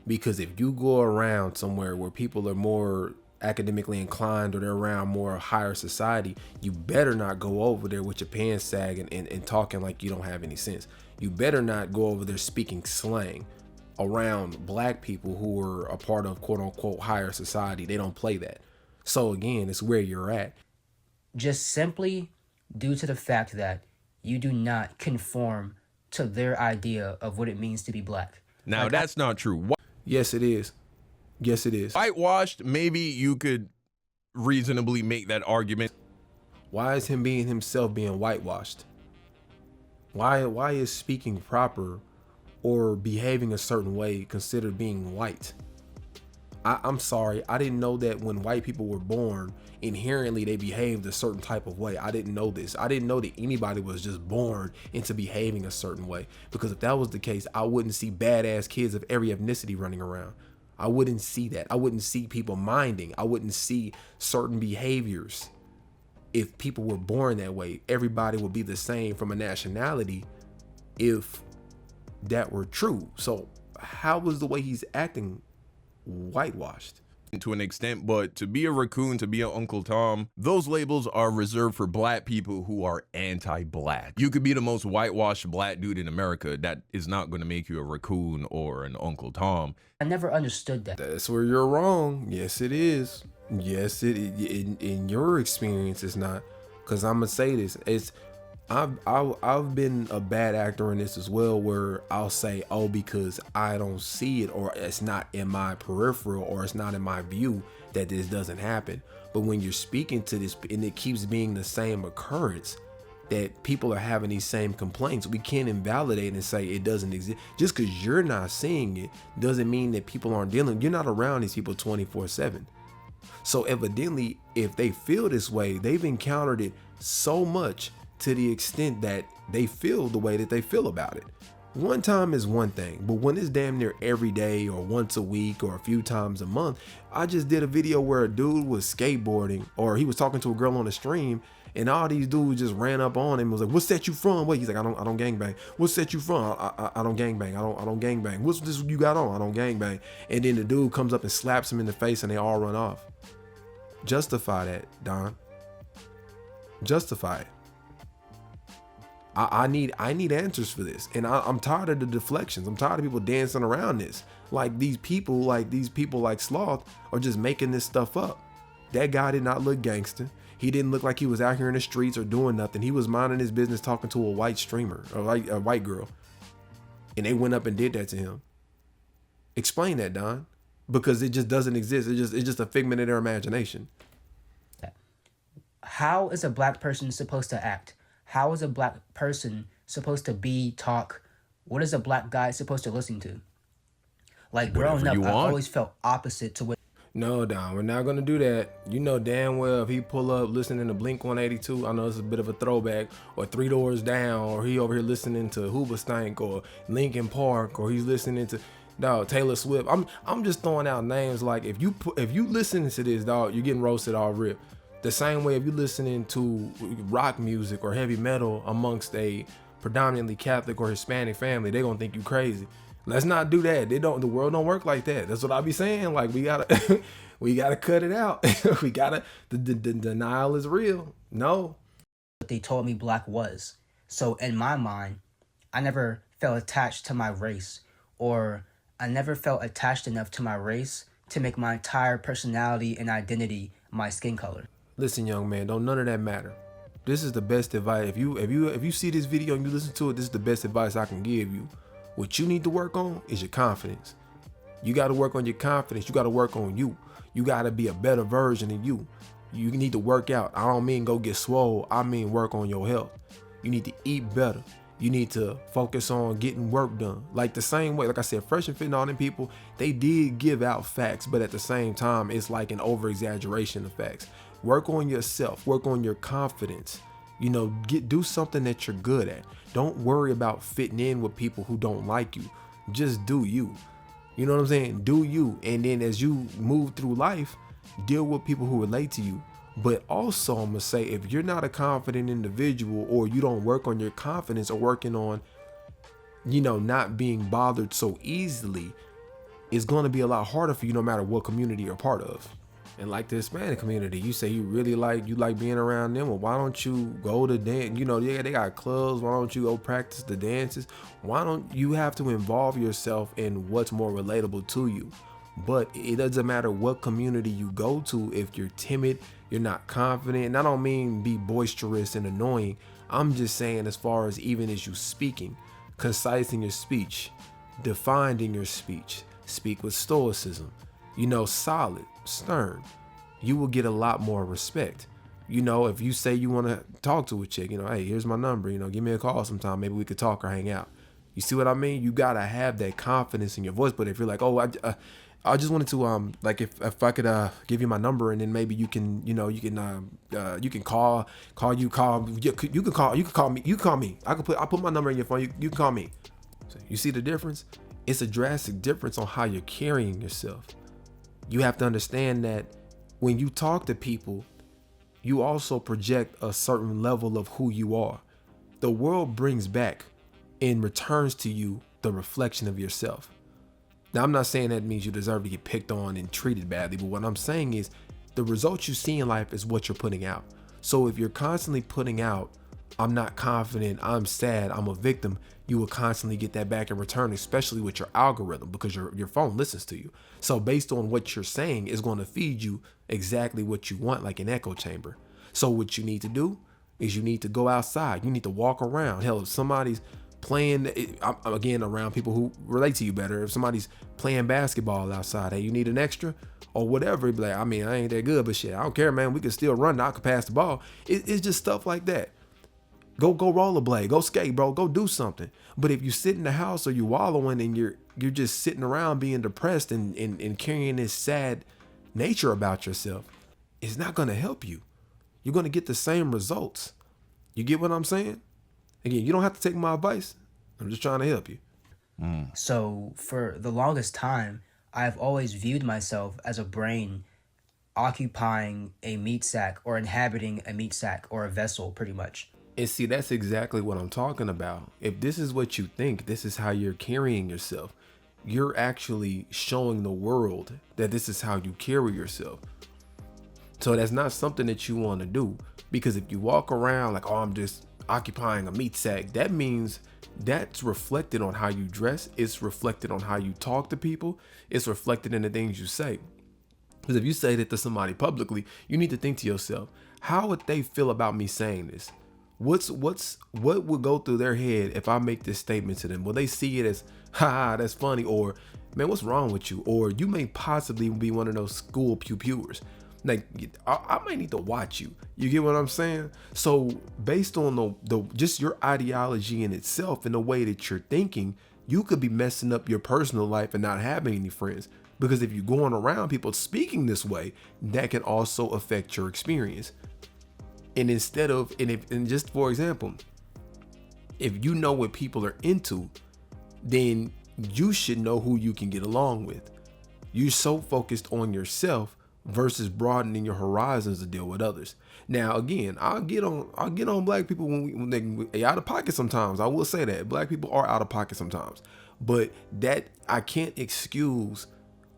Because if you go around somewhere where people are more academically inclined or they're around more higher society, you better not go over there with your pants sagging and talking like you don't have any sense. You better not go over there speaking slang around black people who are a part of quote unquote higher society. They don't play that. So again, it's where you're at. Just simply due to the fact that you do not conform to their idea of what it means to be black. Now, like, that's not true. Yes, it is. Yes, it is. Whitewashed, maybe you could reasonably make that argument. Why is him being himself being whitewashed? Why is speaking proper or behaving a certain way considered being white? I'm sorry, I didn't know that when white people were born, inherently they behaved a certain type of way. I didn't know this. I didn't know that anybody was just born into behaving a certain way. Because if that was the case, I wouldn't see badass kids of every ethnicity running around. I wouldn't see that. I wouldn't see people minding. I wouldn't see certain behaviors. If people were born that way, everybody would be the same from a nationality if that were true. So how was the way he's acting whitewashed? To an extent, but to be a raccoon, to be an Uncle Tom, those labels are reserved for black people who are anti-black. You could be the most whitewashed black dude in America. That is not going to make you a raccoon or an Uncle Tom. I never understood that. That's where you're wrong. Yes, it is. Yes, in your experience, it's not. Because I'm gonna say this. I've been a bad actor in this as well, where I'll say, oh, because I don't see it, or it's not in my peripheral, or it's not in my view, that this doesn't happen. But when you're speaking to this and it keeps being the same occurrence, that people are having these same complaints. We can't invalidate and say it doesn't exist. Just because you're not seeing it doesn't mean that people aren't dealing. You're not around these people 24/7. So evidently, if they feel this way, they've encountered it so much to the extent that they feel the way that they feel about it. One time is one thing, but when it's damn near every day or once a week or a few times a month. I just did a video where a dude was skateboarding, or he was talking to a girl on the stream, and all these dudes just ran up on him and was like, "What set you from?" Wait, he's like, I don't gangbang. What set you from? I don't gangbang. I don't gangbang. What's this you got on? I don't gangbang. And then the dude comes up and slaps him in the face and they all run off. Justify that, Don. Justify it. I need answers for this, and I'm tired of the deflections. I'm tired of people dancing around this. Like these people like Sloth are just making this stuff up. That guy did not look gangster. He didn't look like he was out here in the streets or doing nothing. He was minding his business, talking to a white streamer or like a white girl, and they went up and did that to him. Explain that, Don, because it just doesn't exist. It's just a figment of their imagination. How is a black person supposed to act? How is a black person supposed to be, talk? What is a black guy supposed to listen to? Like growing up, I always felt opposite to what. No, Don, we're not gonna do that. You know damn well if he pull up listening to Blink 182, I know it's a bit of a throwback, or Three Doors Down, or he over here listening to Hoobastank or Linkin Park, or he's listening to Taylor Swift. I'm just throwing out names. Like if you listening to this, dog, you're getting roasted all rip. The same way if you're listening to rock music or heavy metal amongst a predominantly Catholic or Hispanic family, they're gonna think you crazy. Let's not do that. The world don't work like that. That's what I be saying. Like we gotta cut it out. The denial is real. No. What they told me black was. So in my mind, I never felt attached to my race, or I never felt attached enough to my race to make my entire personality and identity my skin color. Listen, young man, don't none of that matter. This is the best advice. If you see this video and you listen to it, this is the best advice I can give you. What you need to work on is your confidence. You got to work on your confidence. You got to work on you. You got to be a better version of you. You need to work out. I don't mean go get swole. I mean work on your health. You need to eat better. You need to focus on getting work done. Like the same way, like I said, Fresh and Fit and all them people, they did give out facts, but at the same time, it's like an over exaggeration of facts. Work on yourself, work on your confidence. You know, do something that you're good at. Don't worry about fitting in with people who don't like you. Just do you. You know what I'm saying? Do you. And then as you move through life, deal with people who relate to you. But also, I'm going to say, if you're not a confident individual, or you don't work on your confidence, or working on, you know, not being bothered so easily, it's going to be a lot harder for you no matter what community you're part of. And like the Hispanic community, you say you like being around them. Well, why don't you go to dance? You know, yeah, they got clubs. Why don't you go practice the dances? Why don't you have to involve yourself in what's more relatable to you? But it doesn't matter what community you go to. If you're timid, you're not confident. And I don't mean be boisterous and annoying. I'm just saying, as far as even as you speaking, concise in your speech, defined in your speech, speak with stoicism, you know, solid, stern, you will get a lot more respect. You know, if you say you want to talk to a chick, you know, hey, here's my number, you know, give me a call sometime, maybe we could talk or hang out. You see what I mean? You gotta have that confidence in your voice. But if you're like, oh, I just wanted to like if I could give you my number, and then maybe you can, you know, you can call me. I'll put my number in your phone. You can call me. So you see the difference? It's a drastic difference on how you're carrying yourself. You have to understand that when you talk to people, you also project a certain level of who you are. The world brings back and returns to you the reflection of yourself. Now, I'm not saying that means you deserve to get picked on and treated badly, but what I'm saying is the results you see in life is what you're putting out. So if you're constantly putting out, I'm not confident, I'm sad, I'm a victim, you will constantly get that back in return, especially with your algorithm, because your phone listens to you. So based on what you're saying, is going to feed you exactly what you want, like an echo chamber. So what you need to do is you need to go outside. You need to walk around. Hell, if somebody's playing, again, around people who relate to you better, if somebody's playing basketball outside, hey, you need an extra or whatever, be like, I mean, I ain't that good, but shit, I don't care, man. We can still run. I can pass the ball. It's just stuff like that. Go rollerblade, go skate, bro, go do something. But if you sit in the house or you wallowing and you're just sitting around being depressed and carrying this sad nature about yourself, it's not gonna help you. You're gonna get the same results. You get what I'm saying? Again, you don't have to take my advice. I'm just trying to help you. So for the longest time, I've always viewed myself as a brain occupying a meat sack or inhabiting a meat sack or a vessel, pretty much. And see, that's exactly what I'm talking about. If this is what you think, this is how you're carrying yourself, you're actually showing the world that this is how you carry yourself. So that's not something that you want to do, because if you walk around like, oh, I'm just occupying a meat sack, that means that's reflected on how you dress. It's reflected on how you talk to people. It's reflected in the things you say. Because if you say that to somebody publicly, you need to think to yourself, how would they feel about me saying this? What would go through their head if I make this statement to them? Will they see it as, ha, that's funny, or man, what's wrong with you? Or you may possibly be one of those school pew-pewers. Like, I might need to watch you. You get what I'm saying? So based on the just your ideology in itself and the way that you're thinking, you could be messing up your personal life and not having any friends. Because if you're going around people speaking this way, that can also affect your experience. And instead of, and just for example, if you know what people are into, then you should know who you can get along with. You're so focused on yourself versus broadening your horizons to deal with others. Now, again, I'll get on black people when they out of pocket sometimes. I will say that black people are out of pocket sometimes, but that I can't excuse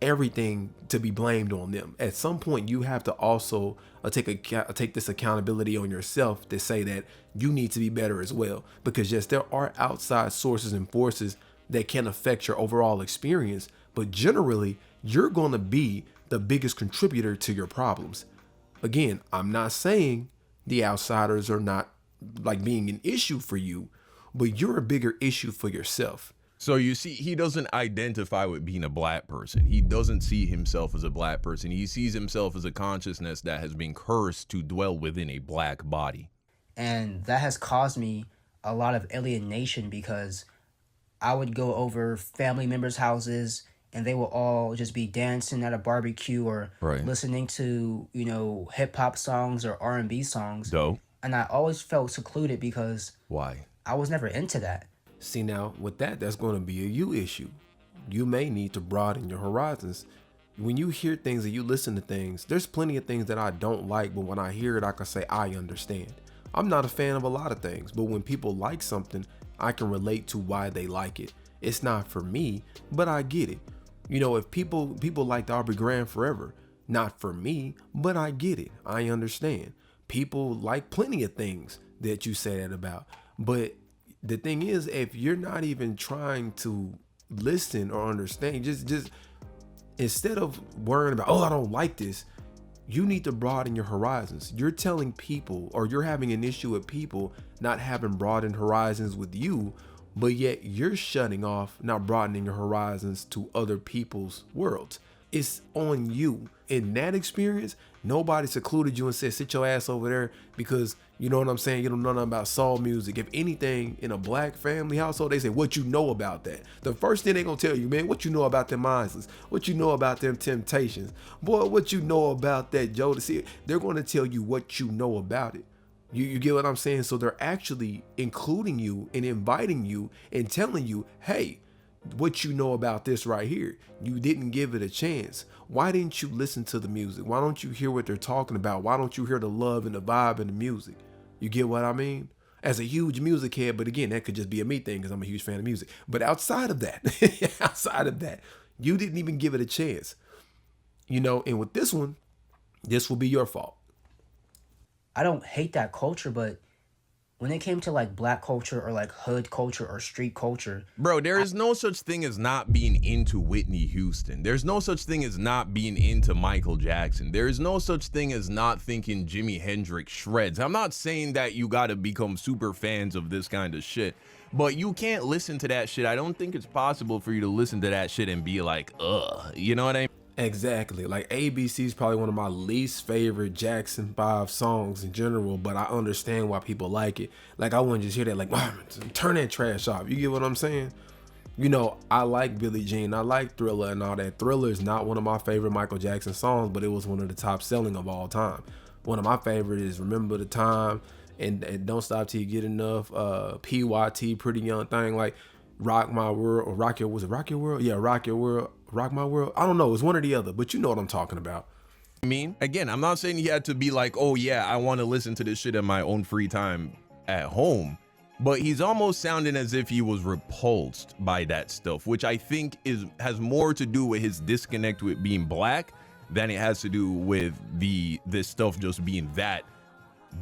everything to be blamed on them. At some point, you have to also take this accountability on yourself to say that you need to be better as well. Because yes, there are outside sources and forces that can affect your overall experience, but generally, you're going to be the biggest contributor to your problems. Again, I'm not saying the outsiders are not like being an issue for you, but you're a bigger issue for yourself. So you see, he doesn't identify with being a black person. He doesn't see himself as a black person. He sees himself as a consciousness that has been cursed to dwell within a black body. And that has caused me a lot of alienation, because I would go over family members' houses and they will all just be dancing at a barbecue or listening to, hip hop songs or R&B songs. Dope. And I always felt secluded because why? I was never into that. See, now with that's going to be a you issue. You may need to broaden your horizons. When you hear things and you listen to things, there's plenty of things that I don't like, but when I hear it, I can say I understand. I'm not a fan of a lot of things, but when people like something, I can relate to why they like it. It's not for me, but I get it. If people liked Aubrey Graham forever, not for me, but I get it. I understand. People like plenty of things that you say that about, but the thing is, if you're not even trying to listen or understand, just instead of worrying about, oh, I don't like this, you need to broaden your horizons. You're telling people, or you're having an issue with people not having broadened horizons with you, but yet you're shutting off, not broadening your horizons to other people's worlds. It's on you. In that experience, nobody secluded you and said, sit your ass over there because, you know what I'm saying, you don't know nothing about soul music. If anything, in a black family household, they say, what you know about that? The first thing they gonna tell you, man, what you know about them Islands? What you know about them Temptations? Boy, what you know about that Jodeci? They're gonna tell you what you know about it. You get what I'm saying? So they're actually including you and inviting you and telling you, hey, what you know about this right here. You didn't give it a chance. Why didn't you listen to the music? Why don't you hear what they're talking about? Why don't you hear the love and the vibe in the music? You get what I mean? As a huge music head, but again, that could just be a me thing because I'm a huge fan of music. But outside of that, you didn't even give it a chance. And with this one, this will be your fault. I don't hate that culture, but when it came to like black culture or like hood culture or street culture, bro, there is no such thing as not being into Whitney Houston. There's no such thing as not being into Michael Jackson. There is no such thing as not thinking Jimi Hendrix shreds. I'm not saying that you got to become super fans of this kind of shit, but you can't listen to that shit. I don't think it's possible for you to listen to that shit and be like, ugh, you know what I mean? Exactly. Like ABC is probably one of my least favorite Jackson 5 songs in general, but I understand why people like it. Like I wouldn't just hear that like, turn that trash off. You get what I'm saying? You know, I like Billie Jean, I like Thriller and all that. Thriller is not one of my favorite Michael Jackson songs, but it was one of the top selling of all time. One of my favorite is Remember the Time and Don't Stop Till You Get Enough, PYT, Pretty Young Thing, like Rock My World, or Rock Your, was it Rock Your World? Yeah, Rock Your World, Rock My World. I don't know, it's one or the other, but you know what I'm talking about. I mean, again, I'm not saying he had to be like, oh yeah, I want to listen to this shit in my own free time at home. But he's almost sounding as if he was repulsed by that stuff, which I think has more to do with his disconnect with being black than it has to do with this stuff just being that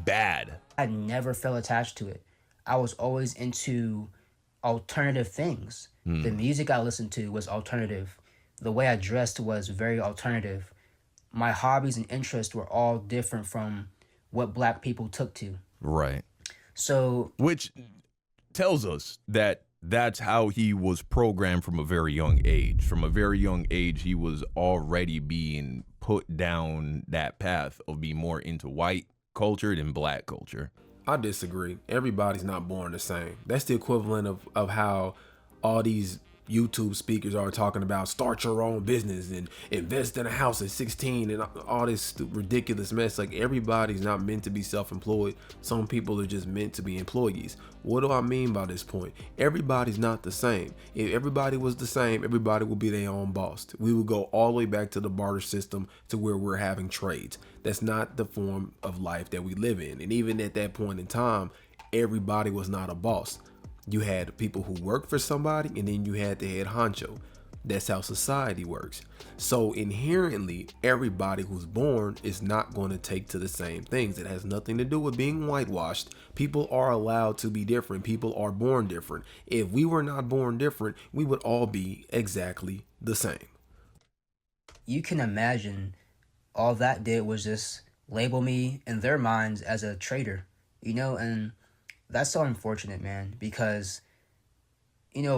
bad. I never felt attached to it. I was always into alternative things. The music I listened to was alternative. The way I dressed was very alternative. My hobbies and interests were all different from what black people took to. Right. So, which tells us that that's how he was programmed from a very young age. From a very young age, he was already being put down that path of being more into white culture than black culture. I disagree. Everybody's not born the same. That's the equivalent of how all these YouTube speakers are talking about start your own business and invest in a house at 16 and all this ridiculous mess. Like, everybody's not meant to be self-employed. Some people are just meant to be employees. What do I mean by this point? Everybody's not the same. If everybody was the same, everybody would be their own boss. We would go all the way back to the barter system to where we're having trades. That's not the form of life that we live in. And even at that point in time, everybody was not a boss. You had people who worked for somebody, and then you had the head honcho. That's how society works. So inherently, everybody who's born is not going to take to the same things. It has nothing to do with being whitewashed. People are allowed to be different. People are born different. If we were not born different, we would all be exactly the same. You can imagine all that did was just label me in their minds as a traitor, and that's so unfortunate, man, because,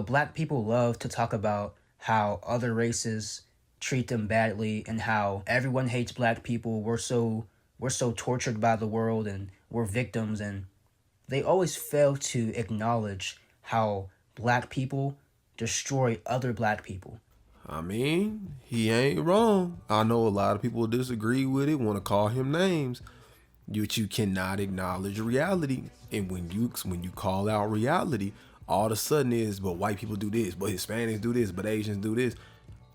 black people love to talk about how other races treat them badly and how everyone hates black people. We're so tortured by the world and we're victims. And they always fail to acknowledge how black people destroy other black people. I mean, he ain't wrong. I know a lot of people disagree with it, want to call him names. You cannot acknowledge reality. And when you call out reality, all of a sudden is, but white people do this, but Hispanics do this, but Asians do this.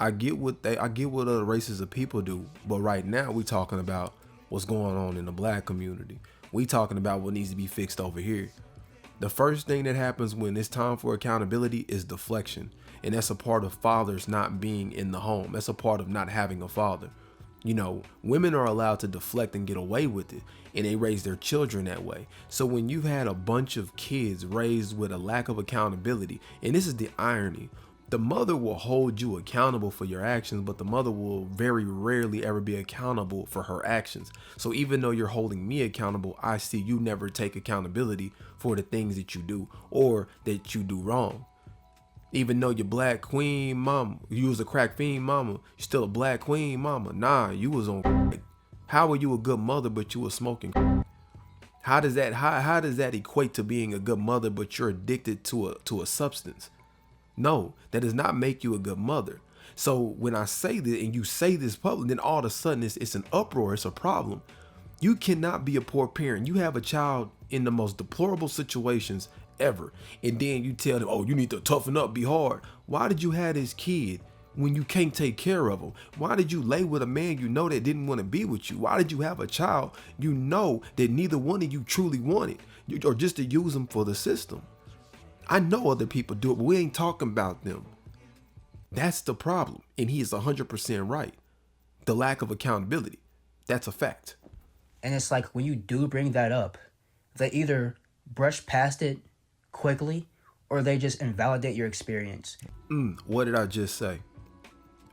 I get what other races of people do, but right now we talking about what's going on in the black community. We talking about what needs to be fixed over here. The first thing that happens when it's time for accountability is deflection, and that's a part of fathers not being in the home. That's a part of not having a father. Women are allowed to deflect and get away with it, and they raise their children that way. So when you've had a bunch of kids raised with a lack of accountability, and this is the irony, the mother will hold you accountable for your actions, but the mother will very rarely ever be accountable for her actions. So even though you're holding me accountable, I see you never take accountability for the things that you do or that you do wrong. Even though you're black queen mama, you was a crack fiend mama, you're still a black queen mama. Nah, you was on. How are you a good mother but you were smoking? How does that equate to being a good mother but you're addicted to a substance? No, that does not make you a good mother. So when I say this and you say this public, then all of a sudden it's an uproar, it's a problem. You cannot be a poor parent. You have a child in the most deplorable situations ever, and then you tell them, oh, you need to toughen up, be hard. Why did you have this kid when you can't take care of him? Why did you lay with a man that didn't want to be with you? Why did you have a child that neither one of you truly wanted, or just to use them for the system? I know other people do it, but we ain't talking about them. That's the problem, and he is 100% right. The lack of accountability, that's a fact. And it's like when you do bring that up, they either brush past it quickly or they just invalidate your experience. What did I just say?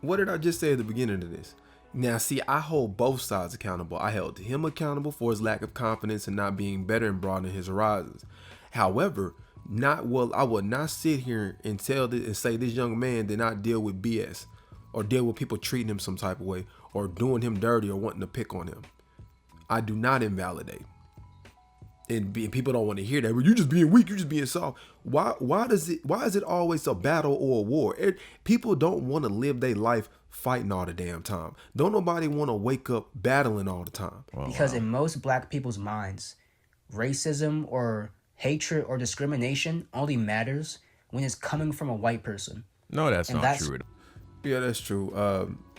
What did I just say at the beginning of this? Now, see, I hold both sides accountable. I held him accountable for his lack of confidence and not being better and broadening his horizons. However, I would not sit here and say this young man did not deal with BS. or deal with people treating him some type of way or doing him dirty or wanting to pick on him. I do not invalidate. And people don't want to hear that. Well, you're just being weak. You're just being soft. Why is it always a battle or a war? People don't want to live their life fighting all the damn time. Don't nobody want to wake up battling all the time. Because in most black people's minds, racism or hatred or discrimination only matters when it's coming from a white person. No, that's not true. Yeah, that's true.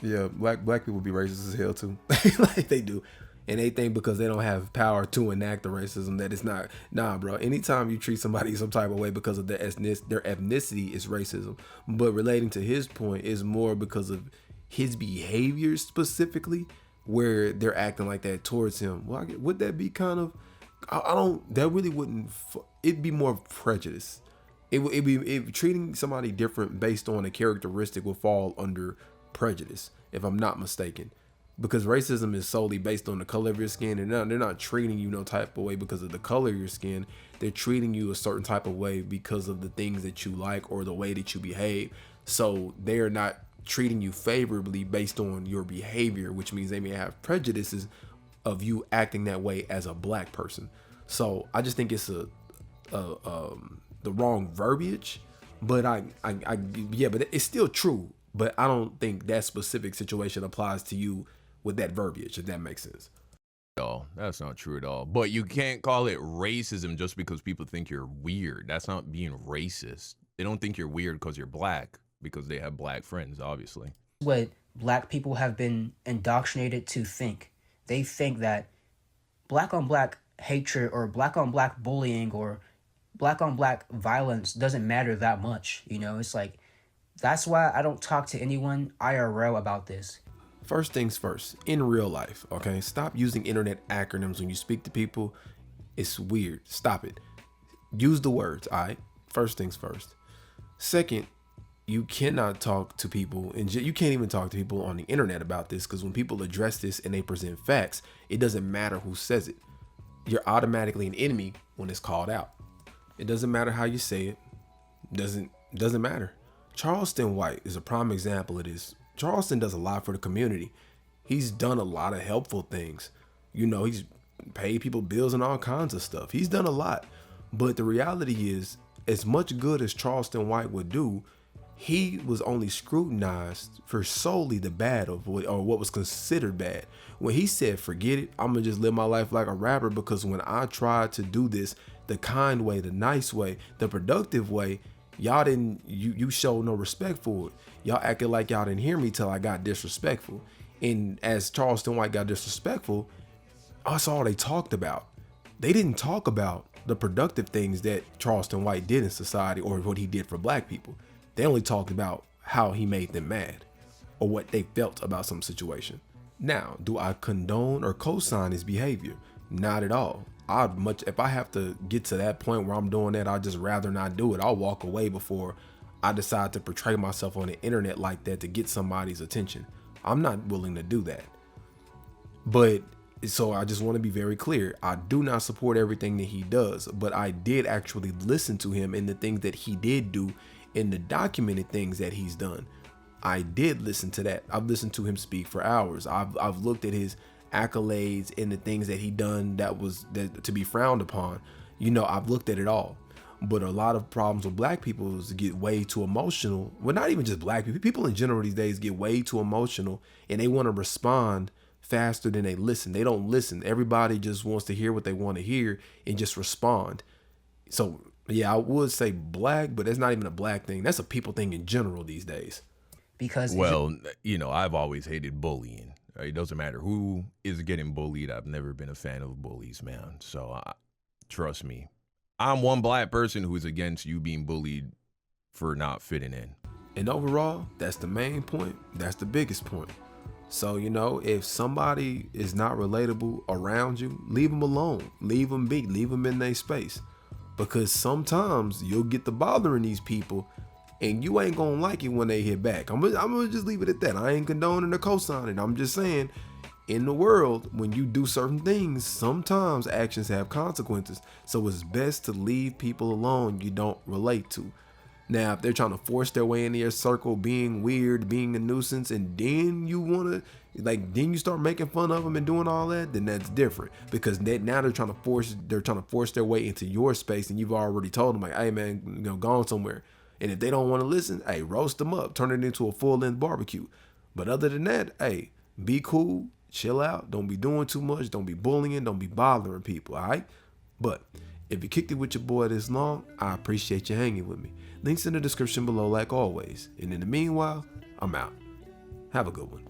Yeah, black people be racist as hell too. Like they do. And they think because they don't have power to enact the racism that it's not. Nah, bro. Anytime you treat somebody some type of way because of their ethnicity is racism. But relating to his point is more because of his behavior specifically, where they're acting like that towards him. Well, would that be kind of? I don't. That really wouldn't. It'd be more prejudice. It'd be treating somebody different based on a characteristic will fall under prejudice, if I'm not mistaken. Because racism is solely based on the color of your skin, and they're not treating you no type of way because of the color of your skin. They're treating you a certain type of way because of the things that you like or the way that you behave. So they're not treating you favorably based on your behavior, which means they may have prejudices of you acting that way as a black person. So I just think it's the wrong verbiage, but but it's still true. But I don't think that specific situation applies to you with that verbiage, if that makes sense. No, that's not true at all. But you can't call it racism just because people think you're weird. That's not being racist. They don't think you're weird because you're black, because they have black friends, obviously. What black people have been indoctrinated to think. They think that black on black hatred or black on black bullying or black on black violence doesn't matter that much. You know, it's like, that's why I don't talk to anyone IRL about this. First things first, in real life, okay? Stop using internet acronyms when you speak to people. It's weird. Stop it. Use the words, all right? First things first. Second, you cannot talk to people, and you can't even talk to people on the internet about this, because when people address this and they present facts, it doesn't matter who says it. You're automatically an enemy when it's called out. It doesn't matter how you say it. Doesn't matter. Charleston White is a prime example of this. Charleston does a lot for the community. He's done a lot of helpful things. You know, he's paid people bills and all kinds of stuff. He's done a lot. But the reality is, as much good as Charleston White would do, he was only scrutinized for solely the bad of what was considered bad. When he said, forget it, I'm gonna just live my life like a rapper, because when I tried to do this the kind way, the nice way, the productive way, y'all didn't, you showed no respect for it. Y'all acted like y'all didn't hear me till I got disrespectful. And as Charleston White got disrespectful, that's all they talked about. They didn't talk about the productive things that Charleston White did in society or what he did for black people. They only talked about how he made them mad or what they felt about some situation. Now, do I condone or co-sign his behavior? Not at all. If I have to get to that point where I'm doing that, I'd just rather not do it. I'll walk away before I decide to portray myself on the internet like that to get somebody's attention. I'm not willing to do that. But so I just want to be very clear. I do not support everything that he does, but I did actually listen to him in the things that he did do, in the documented things that he's done. I did listen to that. I've listened to him speak for hours. I've looked at his accolades and the things that he done that to be frowned upon. You know, I've looked at it all. But a lot of problems with black people is get way too emotional. Well, not even just black people. People in general these days get way too emotional, and they want to respond faster than they listen. They don't listen. Everybody just wants to hear what they want to hear and just respond. So yeah, I would say black, but that's not even a black thing. That's a people thing in general these days. Because you know, I've always hated bullying. It doesn't matter who is getting bullied. I've never been a fan of bullies, man. So trust me. I'm one black person who's against you being bullied for not fitting in. And overall, that's the main point. That's the biggest point. So, you know, if somebody is not relatable around you, leave them alone. Leave them be. Leave them in their space. Because sometimes you'll get to bothering these people and you ain't gonna like it when they hit back. I'm gonna just leave it at that. I ain't condoning or co-signing. I'm just saying, in the world, when you do certain things, sometimes actions have consequences. So it's best to leave people alone you don't relate to. Now, if they're trying to force their way into your circle, being weird, being a nuisance, and then you want to, like, then you start making fun of them and doing all that, then that's different. Because now they're trying to force their way into your space, and you've already told them, like, hey man, you know, go on somewhere. And if they don't want to listen, hey, roast them up, turn it into a full-length barbecue. But other than that, hey, be cool, chill out, don't be doing too much, don't be bullying, don't be bothering people, all right? But if you kicked it with your boy this long, I appreciate you hanging with me. Links in the description below like always. And in the meanwhile, I'm out. Have a good one.